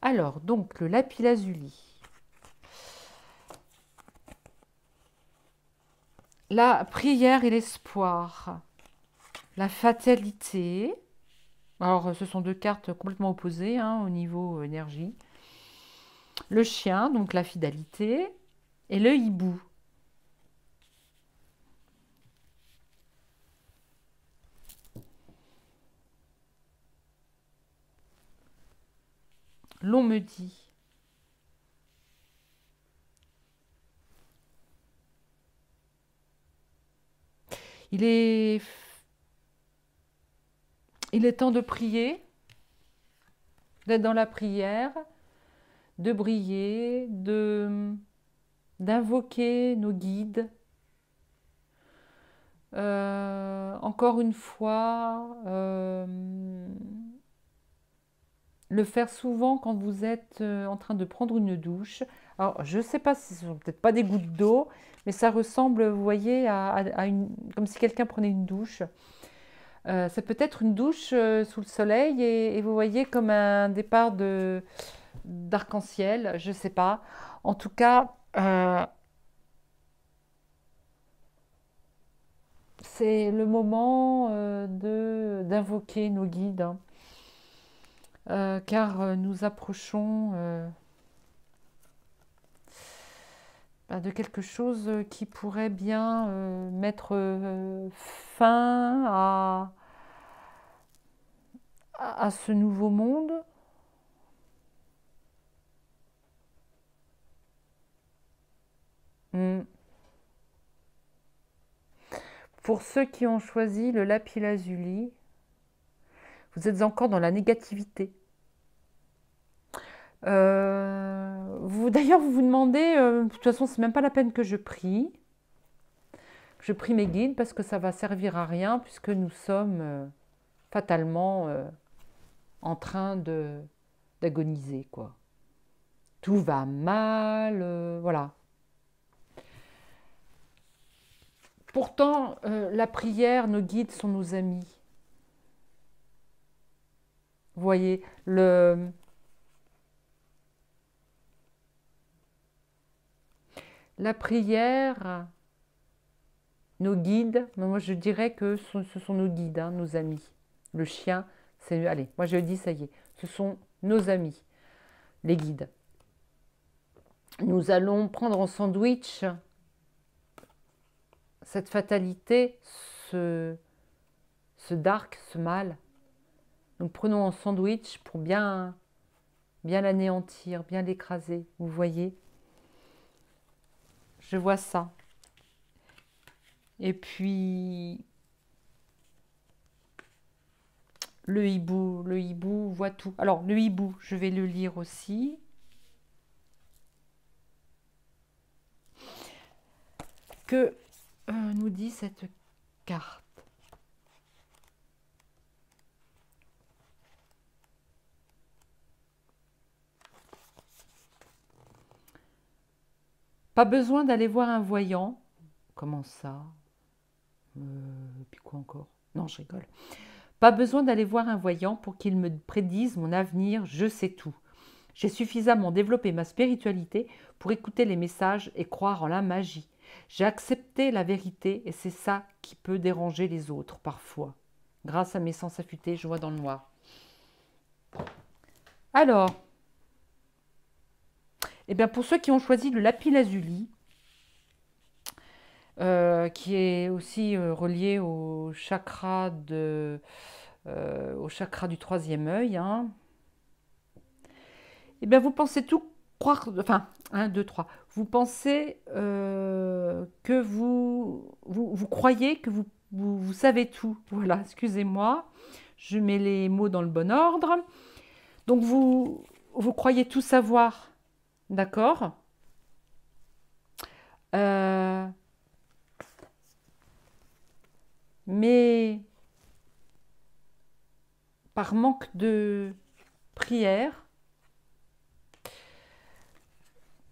Alors, donc le lapis-lazuli. La prière et l'espoir. La fatalité. Alors, ce sont deux cartes complètement opposées, hein, au niveau énergie. Le chien, donc la fidélité, et le hibou. L'on me dit. Il est temps de prier, d'être dans la prière, de briller, d'invoquer nos guides. Encore une fois, le faire souvent quand vous êtes en train de prendre une douche. Alors, je ne sais pas si ce sont peut-être pas des gouttes d'eau, mais ça ressemble, vous voyez, comme si quelqu'un prenait une douche. Ça peut être une douche sous le soleil et vous voyez comme un départ d'arc-en-ciel, je ne sais pas. En tout cas, c'est le moment d'invoquer nos guides, hein. Car nous approchons de quelque chose qui pourrait bien mettre fin à ce nouveau monde. Hmm. Pour ceux qui ont choisi le lapis-lazuli, vous êtes encore dans la négativité. D'ailleurs, vous vous demandez, de toute façon, c'est même pas la peine que je prie. Je prie mes guides parce que ça va servir à rien puisque nous sommes fatalement en train d'agoniser, quoi. Tout va mal, voilà. Pourtant, la prière, nos guides sont nos amis. Vous voyez, la prière, nos guides, moi je dirais que ce sont nos guides, hein, nos amis. Le chien, c'est... Allez, moi je dis, ça y est, ce sont nos amis, les guides. Nous allons prendre en sandwich cette fatalité, ce dark, ce mal. Donc prenons en sandwich pour bien l'anéantir, bien l'écraser. Vous voyez? Je vois ça. Et puis, le hibou voit tout. Alors, le hibou, je vais le lire aussi. Que nous dit cette carte? Pas besoin d'aller voir un voyant. Comment ça? Puis quoi encore? Non, je rigole. Pas besoin d'aller voir un voyant pour qu'il me prédise mon avenir, je sais tout. J'ai suffisamment développé ma spiritualité pour écouter les messages et croire en la magie. J'ai accepté la vérité et c'est ça qui peut déranger les autres parfois. Grâce à mes sens affûtés, je vois dans le noir. Alors, eh bien pour ceux qui ont choisi le lapis-lazuli, qui est aussi relié au chakra du troisième œil, hein, eh bien vous pensez tout croire, enfin, 1, 2, 3, vous pensez que vous croyez que vous savez tout. Voilà, excusez-moi, je mets les mots dans le bon ordre. Donc vous croyez tout savoir, d'accord? Euh, mais par manque de prière,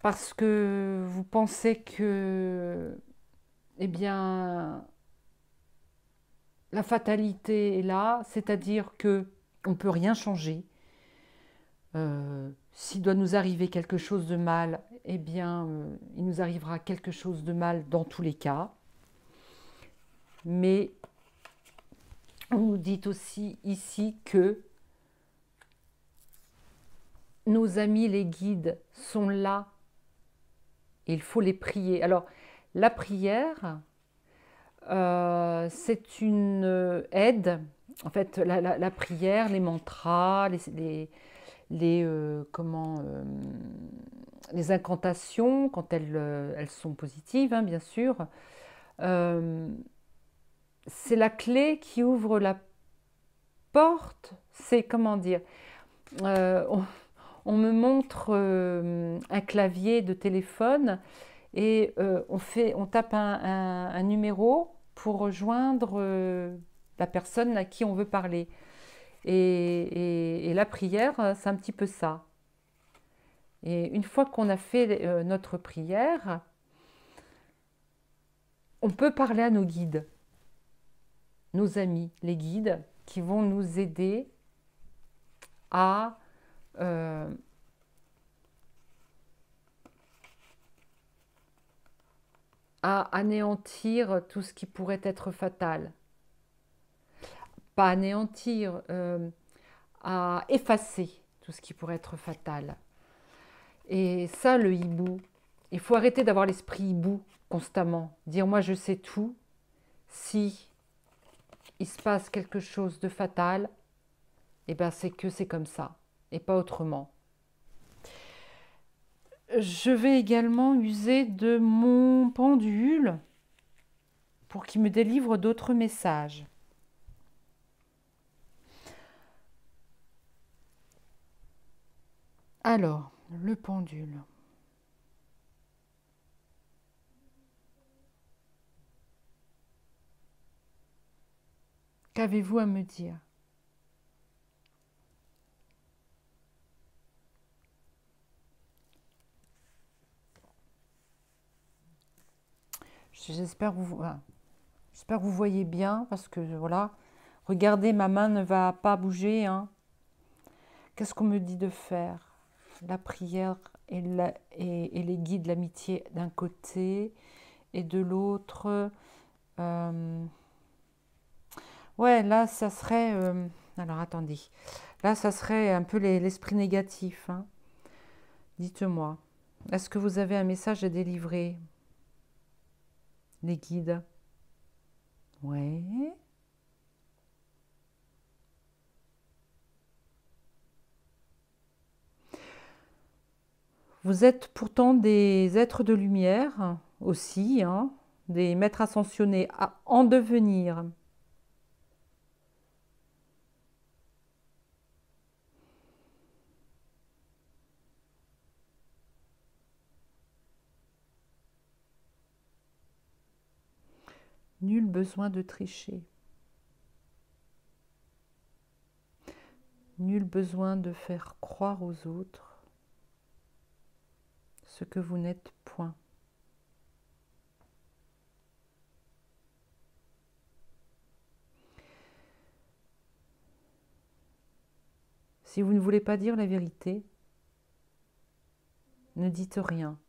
parce que vous pensez que, eh bien, la fatalité est là, c'est-à-dire que on ne peut rien changer. S'il doit nous arriver quelque chose de mal, eh bien, il nous arrivera quelque chose de mal dans tous les cas. Mais on nous dit aussi ici que nos amis les guides sont là et il faut les prier. Alors, la prière, c'est une aide. En fait, la prière, les mantras, les incantations, quand elles sont positives, hein, bien sûr, euh, c'est la clé qui ouvre la porte. C'est, comment dire, euh, on, on me montre un clavier de téléphone et on tape un numéro pour rejoindre la personne à qui on veut parler. Et la prière, c'est un petit peu ça. Et une fois qu'on a fait notre prière, on peut parler à nos guides, nos amis, les guides, qui vont nous aider à, euh, à anéantir tout ce qui pourrait être fatal. Pas anéantir, à effacer tout ce qui pourrait être fatal. Et ça, le hibou Il faut arrêter d'avoir l'esprit hibou constamment. Dire moi je sais tout. Si il se passe quelque chose de fatal, eh ben c'est que c'est comme ça et pas autrement. Je vais également user de mon pendule pour qu'il me délivre d'autres messages. Alors, le pendule. Qu'avez-vous à me dire? J'espère que vous voyez bien parce que voilà, regardez, ma main ne va pas bouger. Hein. Qu'est-ce qu'on me dit de faire? La prière et les guides de l'amitié d'un côté et de l'autre. Ouais, là, ça serait... alors, attendez. Là, ça serait un peu l'esprit négatif. Hein. Dites-moi, est-ce que vous avez un message à délivrer? Les guides? Ouais. Vous êtes pourtant des êtres de lumière aussi, hein, des maîtres ascensionnés à en devenir. Nul besoin de tricher. Nul besoin de faire croire aux autres ce que vous n'êtes point. Si vous ne voulez pas dire la vérité, ne dites rien.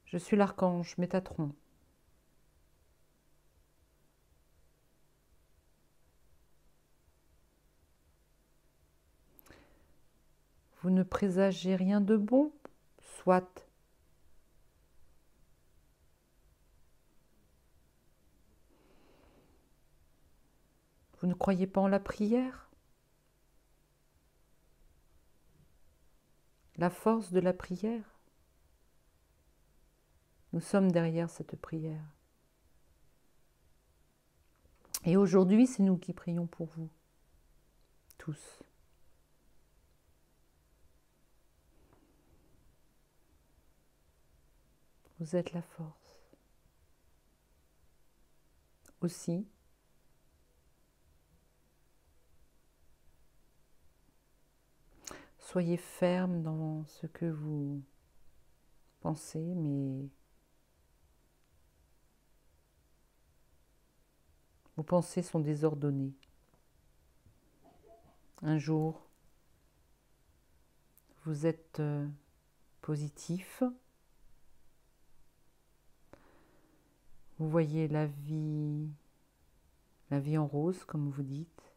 Je suis l'archange Métatron. Vous ne présagez rien de bon? Soit. Vous ne croyez pas en la prière? La force de la prière? Nous sommes derrière cette prière. Et aujourd'hui, c'est nous qui prions pour vous, tous. Vous êtes la force. Aussi, soyez ferme dans ce que vous pensez, mais vos pensées sont désordonnées. Un jour, vous êtes positif, vous voyez la vie en rose, comme vous dites.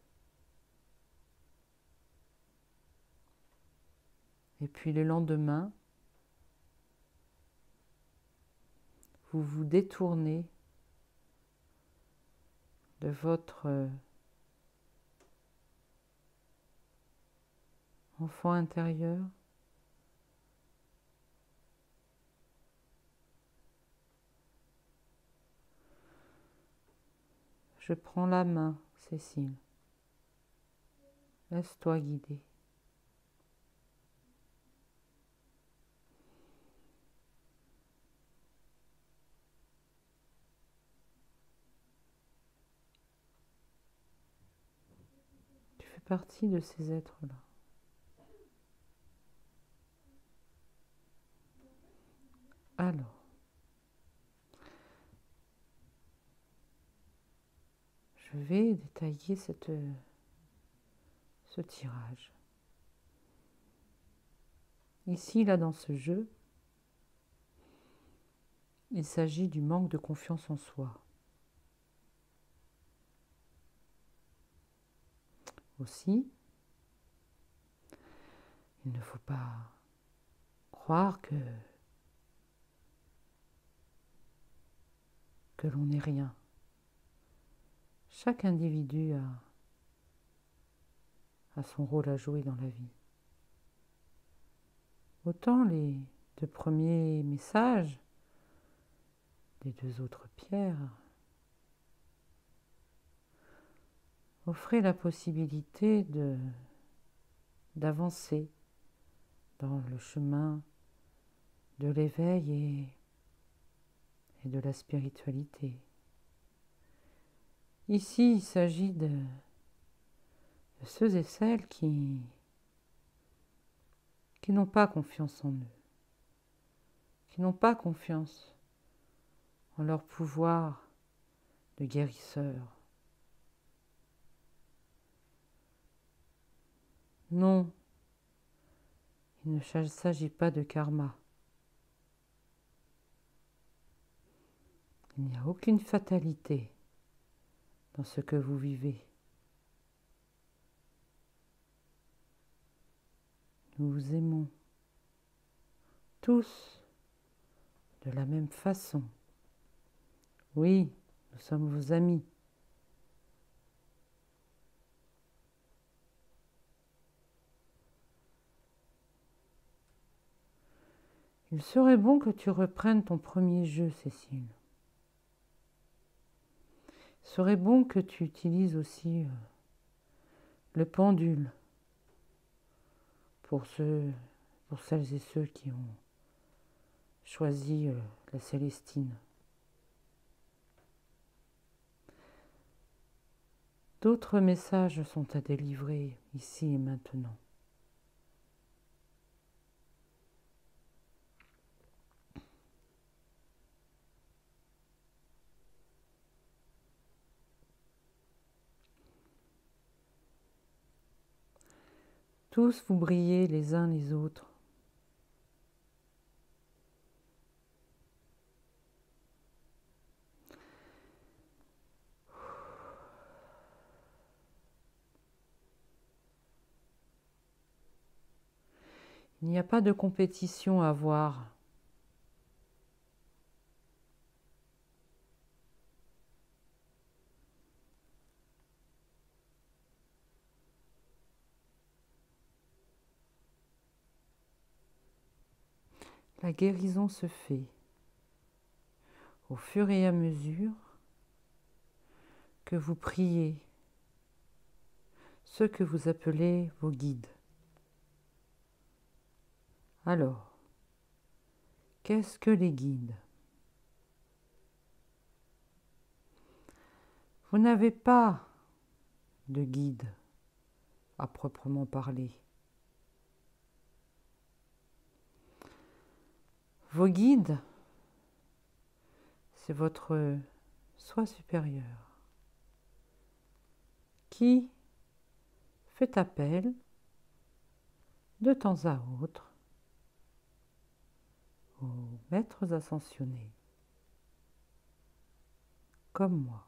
Et puis le lendemain, vous vous détournez de votre enfant intérieur. Je prends la main, Cécile. Laisse-toi guider. Tu fais partie de ces êtres-là. Alors, je vais détailler ce tirage. Ici, là, dans ce jeu, il s'agit du manque de confiance en soi. Aussi, il ne faut pas croire que l'on n'est rien. Chaque individu a son rôle à jouer dans la vie. Autant les 2 premiers messages des 2 autres pierres offraient la possibilité d'avancer dans le chemin de l'éveil et de la spiritualité. Ici, il s'agit de ceux et celles qui n'ont pas confiance en eux, qui n'ont pas confiance en leur pouvoir de guérisseur. Non, il ne s'agit pas de karma. Il n'y a aucune fatalité dans ce que vous vivez. Nous vous aimons tous de la même façon. Oui, nous sommes vos amis. Il serait bon que tu reprennes ton premier jeu, Cécile. Il serait bon que tu utilises aussi le pendule pour celles et ceux qui ont choisi la Célestine. D'autres messages sont à délivrer ici et maintenant. Tous vous brillez les uns les autres. Il n'y a pas de compétition à avoir. La guérison se fait au fur et à mesure que vous priez ceux que vous appelez vos guides. Alors, qu'est-ce que les guides? Vous n'avez pas de guide à proprement parler. Vos guides, c'est votre soi supérieur qui fait appel de temps à autre aux maîtres ascensionnés, comme moi,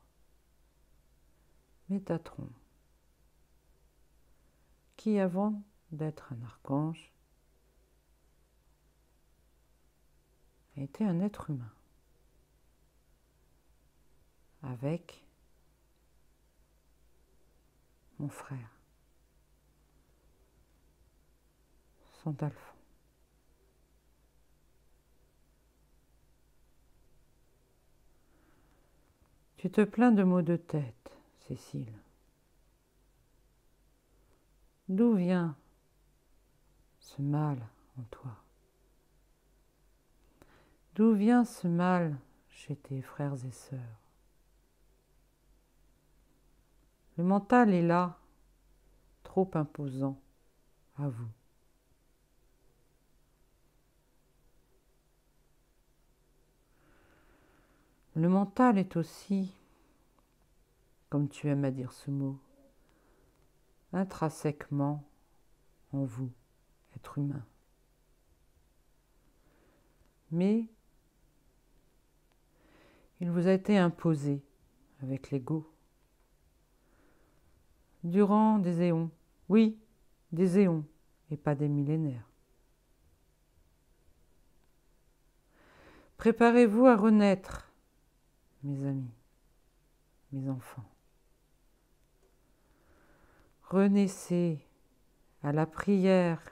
Métatron, qui avant d'être un archange, était un être humain, avec mon frère, Sandalphon. Tu te plains de maux de tête, Cécile. D'où vient ce mal en toi? D'où vient ce mal chez tes frères et sœurs? Le mental est là, trop imposant à vous. Le mental est aussi, comme tu aimes à dire ce mot, intrinsèquement en vous, être humain. Mais Il vous a été imposé avec l'ego. Durant des éons, oui, des éons, et pas des millénaires. Préparez-vous à renaître, mes amis, mes enfants. Renaissez à la prière.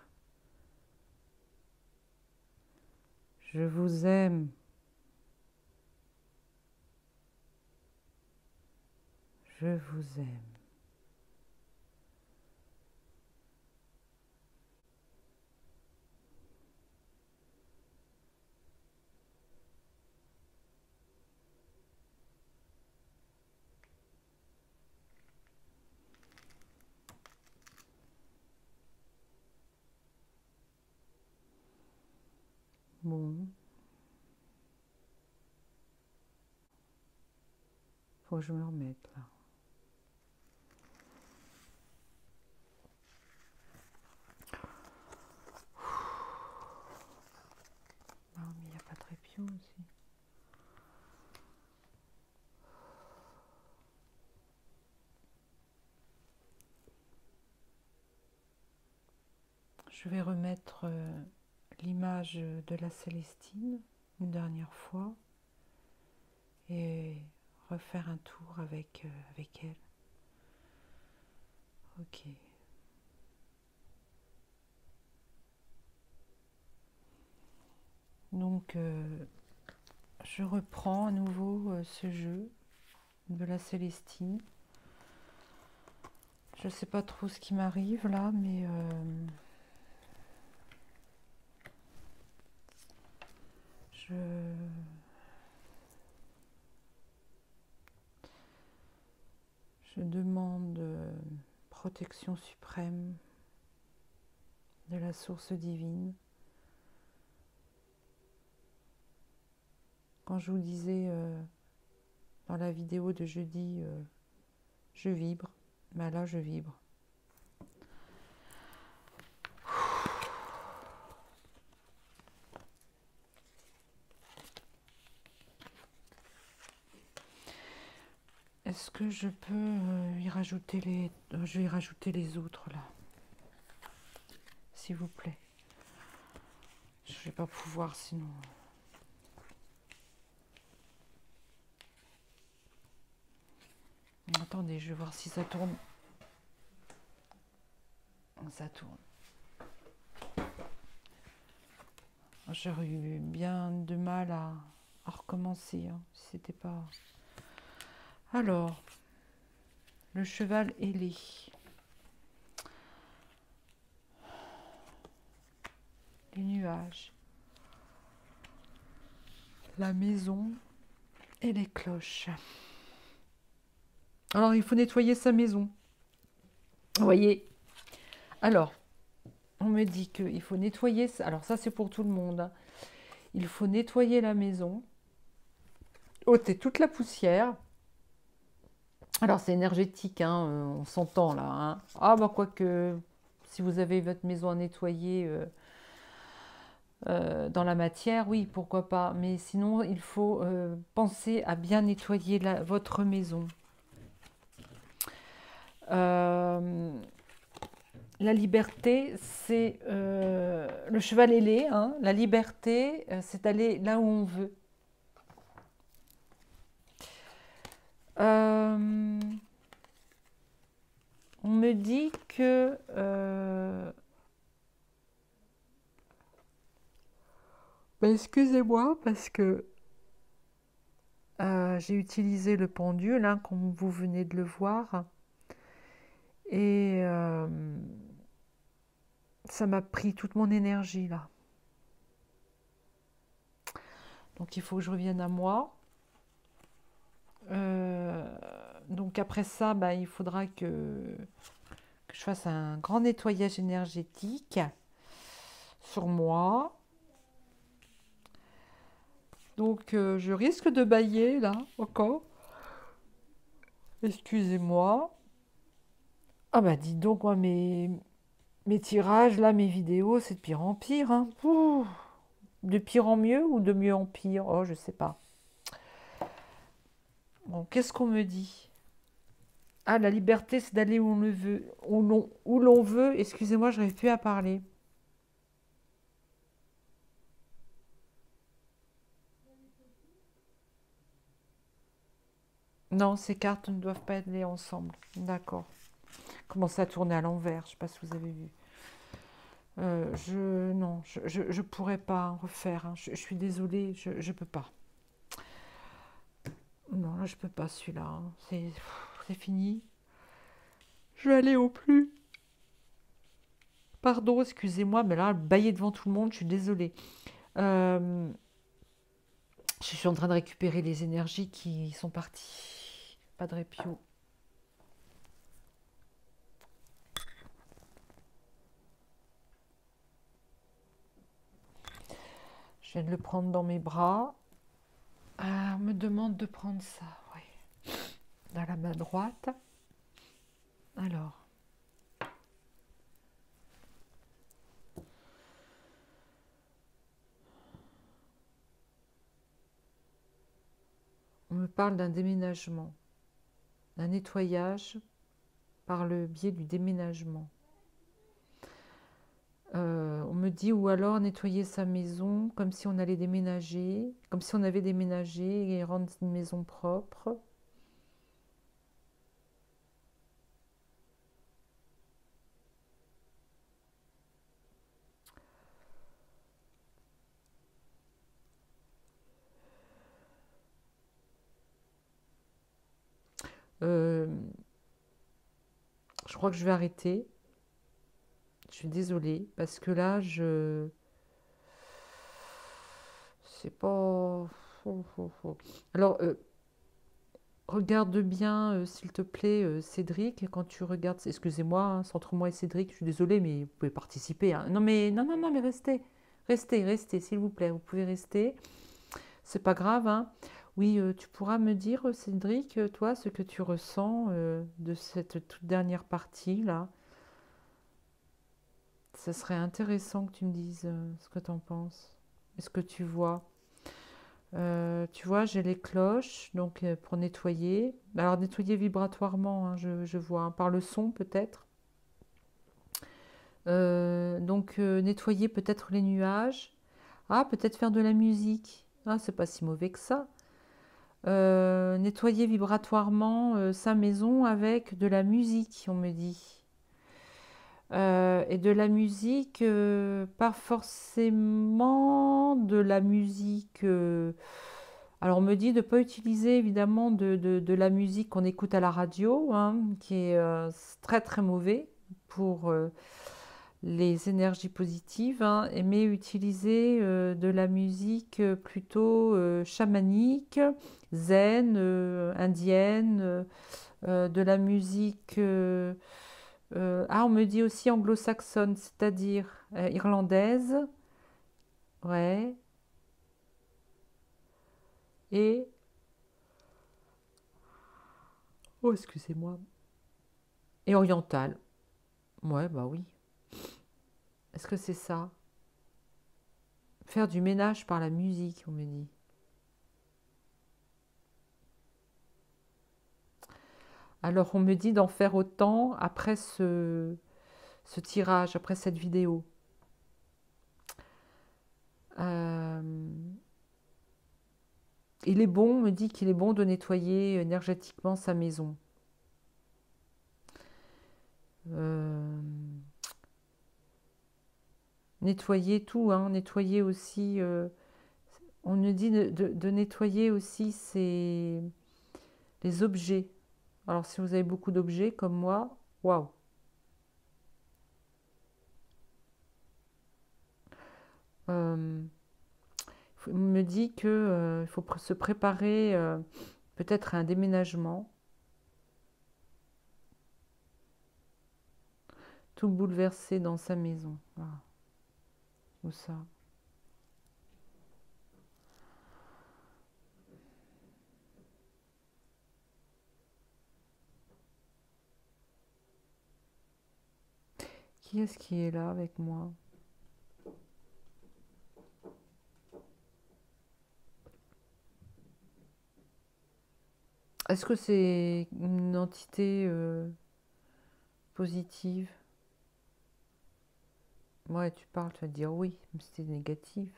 Je vous aime. Je vous aime. Bon. Faut que je me remette là. Ah, mais il n'y a pas de répio aussi. Je vais remettre l'image de la Célestine une dernière fois et refaire un tour avec elle. Ok. Donc, je reprends à nouveau ce jeu de la Célestine. Je ne sais pas trop ce qui m'arrive là, mais je demande protection suprême de la source divine. Quand je vous disais dans la vidéo de jeudi, je vibre, ben là je vibre. Est-ce que je peux y rajouter les... je vais y rajouter les autres là, s'il vous plaît. Je vais pas pouvoir sinon. Attendez, je vais voir si ça tourne. Ça tourne. J'aurais eu bien de mal à recommencer, hein, si c'était pas... Alors, le cheval ailé. Les nuages. La maison et les cloches. Alors, il faut nettoyer sa maison. Vous voyez? Alors, on me dit qu'il faut nettoyer... Alors, ça, c'est pour tout le monde. Hein. Il faut nettoyer la maison. Ôter toute la poussière. Alors, c'est énergétique, hein, on s'entend là. Hein. Ah, bah, quoique, si vous avez votre maison à nettoyer dans la matière, oui, pourquoi pas. Mais sinon, il faut penser à bien nettoyer votre maison. La liberté, c'est le cheval ailé. Hein. La liberté, c'est d'aller là où on veut. On me dit que excusez-moi parce que j'ai utilisé le pendule, hein, comme vous venez de le voir, et ça m'a pris toute mon énergie là. Donc il faut que je revienne à moi. Donc après ça, bah, il faudra que je fasse un grand nettoyage énergétique sur moi. Donc je risque de bâiller là encore. Excusez-moi. Ah bah dis donc, moi mes tirages là, mes vidéos, c'est de pire en pire. Hein. Ouh, de pire en mieux ou de mieux en pire? Oh, je sais pas. Bon, qu'est-ce qu'on me dit? Ah, la liberté, c'est d'aller où on le veut, où l'on veut. Excusez-moi, je n'arrive plus à parler. Non, ces cartes ne doivent pas aller ensemble. D'accord. Commence à tourner à l'envers, je ne sais pas si vous avez vu. Non, je pourrais pas refaire, hein. Je suis désolée, je peux pas. Non, là, je peux pas celui-là, hein. C'est fini. Je vais aller au plus. Pardon, excusez-moi, mais là, bailler devant tout le monde, je suis désolée. Euh, je suis en train de récupérer les énergies qui sont parties. Pas de répio. Je viens de le prendre dans mes bras. Ah, on me demande de prendre ça, oui. Dans la main droite. Alors, on me parle d'un déménagement, d'un nettoyage par le biais du déménagement. On me dit ou alors nettoyer sa maison comme si on allait déménager, comme si on avait déménagé et rendre une maison propre. Euh, je crois que je vais arrêter. Je suis désolée parce que là, je c'est pas. Alors, regarde bien, s'il te plaît, Cédric, quand tu regardes. Excusez-moi, hein, c'est entre moi et Cédric, je suis désolée, mais vous pouvez participer, hein. Non, mais non, non, non, mais restez, restez, restez, s'il vous plaît, vous pouvez rester. C'est pas grave, hein. Oui, tu pourras me dire, Cédric, toi, ce que tu ressens de cette toute dernière partie là. Ça serait intéressant que tu me dises ce que tu en penses. Est-ce que tu vois? Tu vois, j'ai les cloches, donc pour nettoyer. Alors nettoyer vibratoirement, hein, je vois, hein, par le son peut-être. Donc nettoyer peut-être les nuages. Ah, peut-être faire de la musique. Ah, c'est pas si mauvais que ça. Nettoyer vibratoirement sa maison avec de la musique, on me dit. Et de la musique, pas forcément de la musique. Alors, on me dit de ne pas utiliser évidemment de la musique qu'on écoute à la radio, hein, qui est très très mauvais pour les énergies positives, hein, mais utiliser de la musique plutôt chamanique, zen, indienne, de la musique. On me dit aussi anglo-saxonne, c'est-à-dire irlandaise, ouais, et, oh, excusez-moi, et orientale. Ouais, bah oui. Est-ce que c'est ça? Faire du ménage par la musique, on me dit. Alors, on me dit d'en faire autant après ce tirage, après cette vidéo. Euh, il est bon, on me dit qu'il est bon de nettoyer énergétiquement sa maison. Euh, nettoyer tout, hein, nettoyer aussi. On nous dit de nettoyer aussi les objets. Alors, si vous avez beaucoup d'objets comme moi, waouh! Euh, on me dit que il faut se préparer peut-être à un déménagement, tout bouleverser dans sa maison. Ah, ou ça. Qui est-ce qui est là avec moi? Est-ce que c'est une entité positive? Ouais, tu parles, tu vas te dire oui, mais c'est négatif.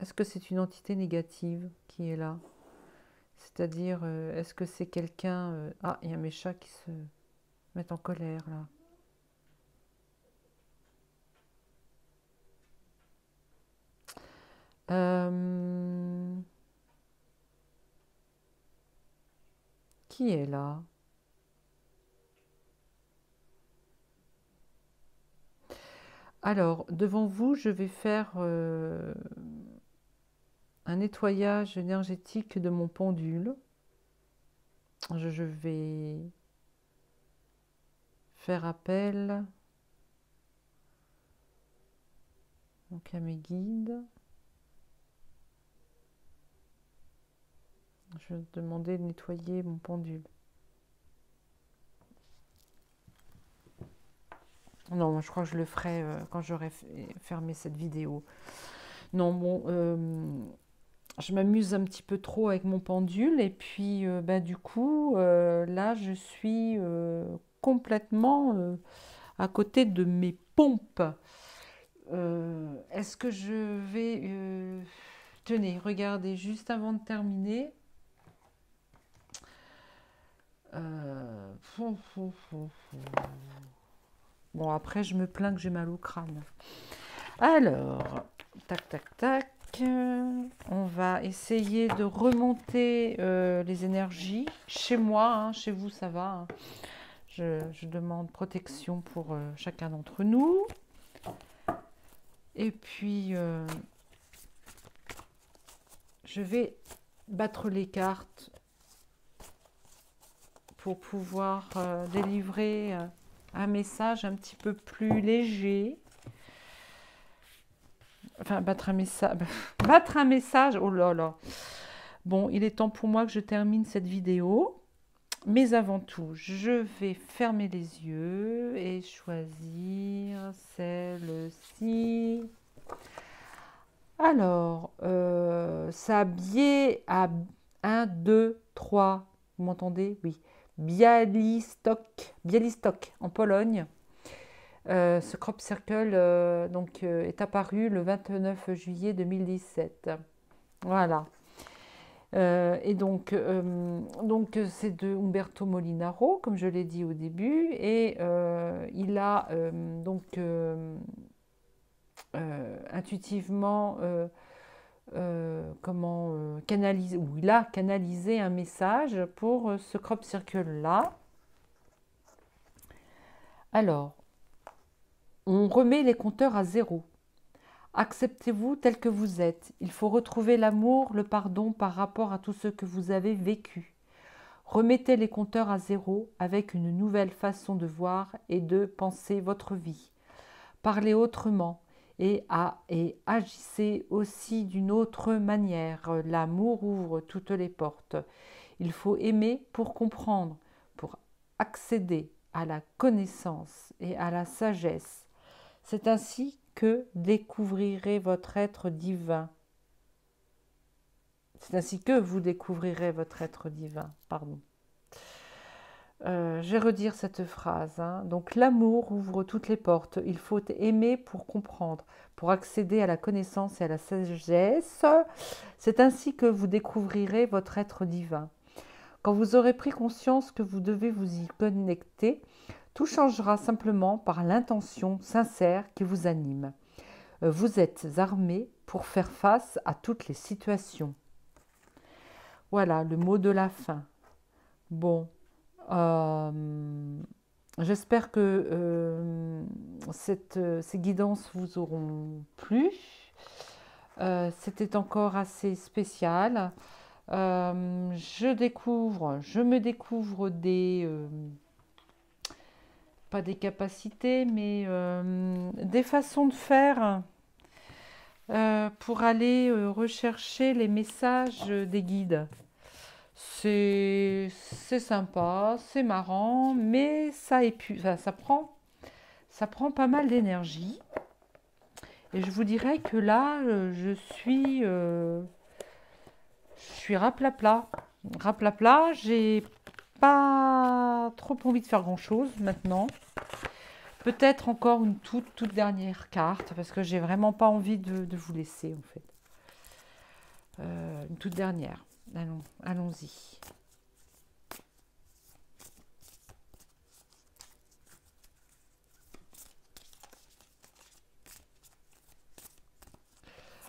Est-ce que c'est une entité négative qui est là? C'est-à-dire, est-ce que c'est quelqu'un... Ah, il y a mes chats qui se mettent en colère, là. Euh, Qui est là? Alors, devant vous, je vais faire un nettoyage énergétique de mon pendule. Je vais faire appel donc, à mes guides. Je vais demander de nettoyer mon pendule. Non, je crois que je le ferai quand j'aurai fermé cette vidéo. Non, bon, je m'amuse un petit peu trop avec mon pendule et puis bah, du coup, là, je suis complètement à côté de mes pompes. Est-ce que je vais... Tenez, regardez, juste avant de terminer. Fou, fou, fou, fou. Bon, après, je me plains que j'ai mal au crâne. Alors, tac, tac, tac. On va essayer de remonter les énergies. Chez moi, hein, chez vous, ça va. Hein. Je demande protection pour chacun d'entre nous. Et puis, je vais battre les cartes pour pouvoir délivrer un message un petit peu plus léger. Enfin, battre un message, oh là là. Bon, il est temps pour moi que je termine cette vidéo. Mais avant tout, je vais fermer les yeux et choisir celle-ci. Alors, ça biais à 1, 2, 3. Vous m'entendez? Oui. Białystok en Pologne. Ce crop circle est apparu le 29 juillet 2017. Voilà. Et donc c'est de Umberto Molinaro, comme je l'ai dit au début, et il a intuitivement canalisé, ou il a canalisé un message pour ce crop circle-là. Alors, on remet les compteurs à zéro. Acceptez-vous tel que vous êtes. Il faut retrouver l'amour, le pardon par rapport à tout ce que vous avez vécu. Remettez les compteurs à zéro avec une nouvelle façon de voir et de penser votre vie. Parlez autrement et agissez aussi d'une autre manière. L'amour ouvre toutes les portes. Il faut aimer pour comprendre, pour accéder à la connaissance et à la sagesse. C'est ainsi que découvrirez votre être divin. C'est ainsi que vous découvrirez votre être divin. Pardon. Je vais redire cette phrase. Hein. Donc, l'amour ouvre toutes les portes. Il faut aimer pour comprendre, pour accéder à la connaissance et à la sagesse. C'est ainsi que vous découvrirez votre être divin. Quand vous aurez pris conscience que vous devez vous y connecter, tout changera simplement par l'intention sincère qui vous anime. Vous êtes armé pour faire face à toutes les situations. Voilà le mot de la fin. Bon, j'espère que ces guidances vous auront plu. C'était encore assez spécial. Je me découvre pas des capacités, mais des façons de faire pour aller rechercher les messages des guides. C'est sympa, c'est marrant, mais ça prend pas mal d'énergie. Et je vous dirais que là, je suis raplapla. Raplapla, j'ai pas trop envie de faire grand-chose maintenant. Peut-être encore une toute dernière carte, parce que j'ai vraiment pas envie de vous laisser, en fait. Une toute dernière. Allons-y.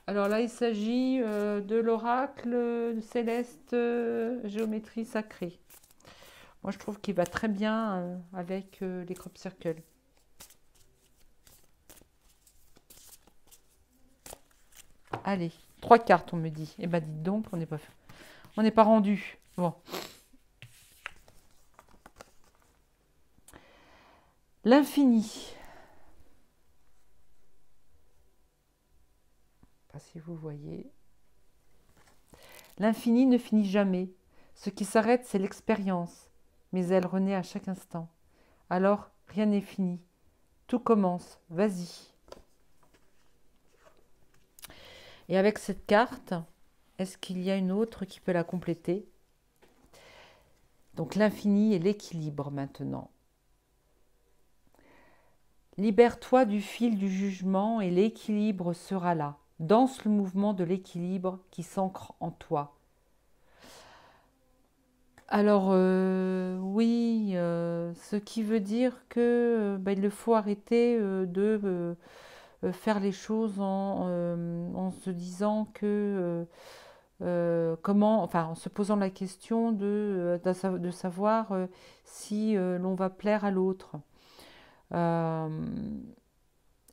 Alors là, il s'agit de l'oracle céleste géométrie sacrée. Moi, je trouve qu'il va très bien avec les crop circles. Allez, 3 cartes, on me dit. Eh ben, dites donc, on n'est pas rendu. Bon. L'infini. Pas si vous voyez. L'infini ne finit jamais. Ce qui s'arrête, c'est l'expérience. Mais elle renaît à chaque instant. Alors, rien n'est fini. Tout commence. Vas-y. Et avec cette carte, est-ce qu'il y a une autre qui peut la compléter? Donc l'infini et l'équilibre maintenant. Libère-toi du fil du jugement et l'équilibre sera là. Danse le mouvement de l'équilibre qui s'ancre en toi. Alors oui, ce qui veut dire que il faut arrêter de faire les choses en se disant que comment, enfin en se posant la question de savoir si l'on va plaire à l'autre. Euh,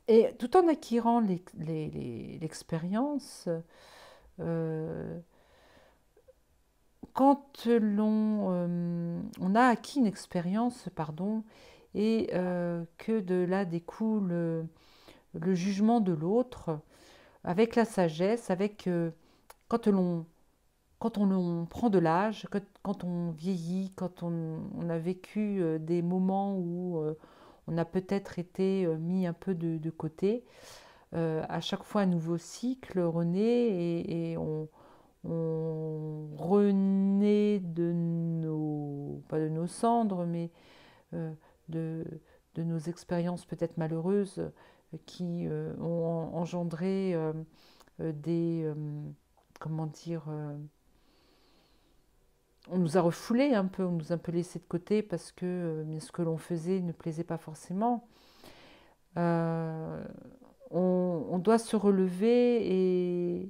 et tout en acquérant l'expérience, euh, quand on a acquis une expérience, pardon, et que de là découle le jugement de l'autre, avec la sagesse, avec quand on prend de l'âge, quand on vieillit, quand on a vécu des moments où on a peut-être été mis un peu de côté, à chaque fois un nouveau cycle renaît et on renaît de pas de nos cendres, mais euh, de, de nos expériences peut-être malheureuses qui ont engendré des, comment dire, on nous a refoulés un peu, on nous a un peu laissés de côté parce que ce que l'on faisait ne plaisait pas forcément. Euh, on doit se relever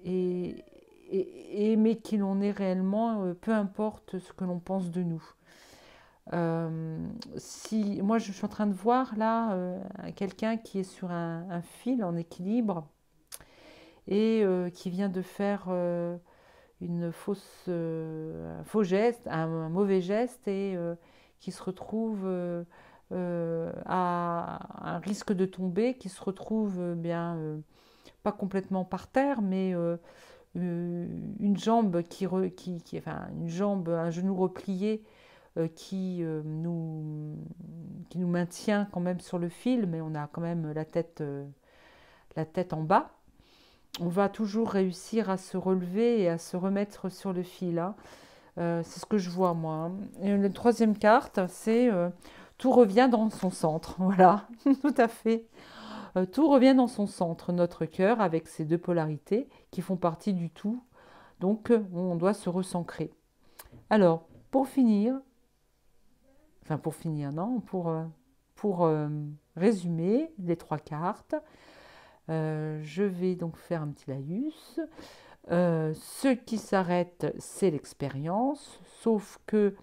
et, et aimer qui l'on est réellement, peu importe ce que l'on pense de nous. Si moi je suis en train de voir là quelqu'un qui est sur un fil en équilibre et qui vient de faire un faux geste, un mauvais geste et qui se retrouve à un risque de tomber, qui se retrouve pas complètement par terre, mais une jambe enfin une jambe, un genou replié qui nous maintient quand même sur le fil, mais on a quand même la tête en bas. On va toujours réussir à se relever et à se remettre sur le fil, hein. C'est ce que je vois moi, hein. Et la troisième carte, c'est tout revient dans son centre. Voilà, tout à fait. Tout revient dans son centre, notre cœur, avec ses deux polarités qui font partie du tout. Donc, on doit se recentrer. Alors, pour finir, enfin pour finir, non, pour résumer les 3 cartes, je vais donc faire un petit laïus. Ce qui s'arrête, c'est l'expérience, sauf que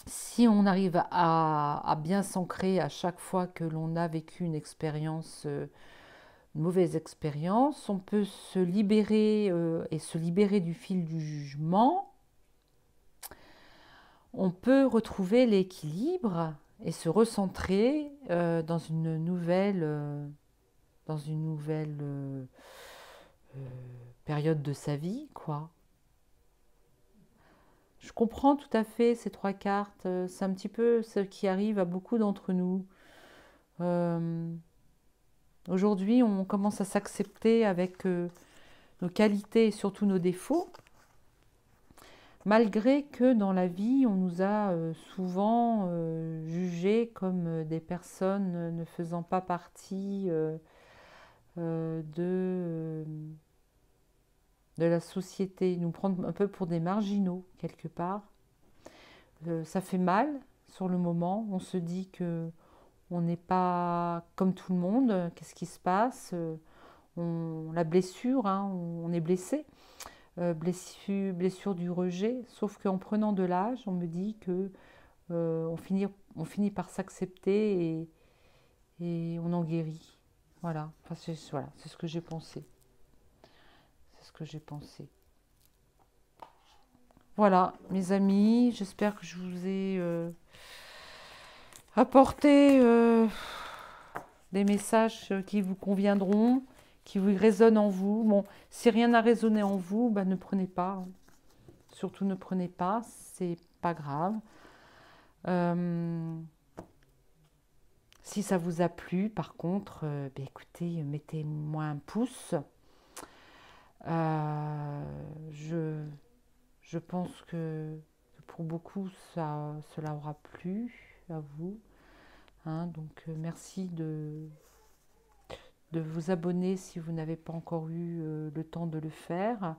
si on arrive à bien s'ancrer à chaque fois que l'on a vécu une expérience, une mauvaise expérience, on peut se libérer et se libérer du fil du jugement. On peut retrouver l'équilibre et se recentrer dans une nouvelle période de sa vie, quoi. Je comprends tout à fait ces 3 cartes. C'est un petit peu ce qui arrive à beaucoup d'entre nous. Euh, Aujourd'hui, on commence à s'accepter avec nos qualités et surtout nos défauts. Malgré que dans la vie, on nous a souvent jugés comme des personnes ne faisant pas partie de la société, nous prendre un peu pour des marginaux quelque part. Ça fait mal sur le moment, on se dit que on n'est pas comme tout le monde, qu'est-ce qui se passe? La blessure, hein, on est blessé, blessure du rejet, sauf qu'en prenant de l'âge, on me dit que on finit par s'accepter et on en guérit. Voilà, enfin, c'est ce que j'ai pensé. C'est ce que j'ai pensé. Voilà, mes amis, j'espère que je vous ai apporté des messages qui vous conviendront, qui vous résonnent en vous. Bon, si rien n'a résonné en vous, bah, ne prenez pas. Surtout ne prenez pas, c'est pas grave. Euh, Si ça vous a plu, par contre, bah, écoutez, mettez-moi un pouce. Je, je pense que pour beaucoup, cela aura plu à vous. Hein. Donc, merci de vous abonner si vous n'avez pas encore eu le temps de le faire,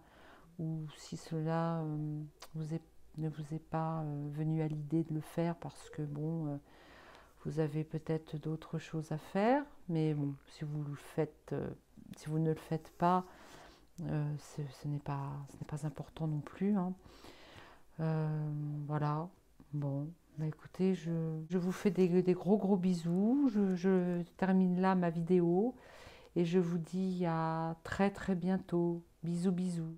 ou si cela ne vous est pas venu à l'idée de le faire parce que, bon, vous avez peut-être d'autres choses à faire, mais bon, si vous le faites, si vous ne le faites pas, ce n'est pas important non plus. Hein. Voilà. Bon, bah écoutez, je vous fais des gros gros bisous. Je termine là ma vidéo et je vous dis à très très bientôt. Bisous bisous.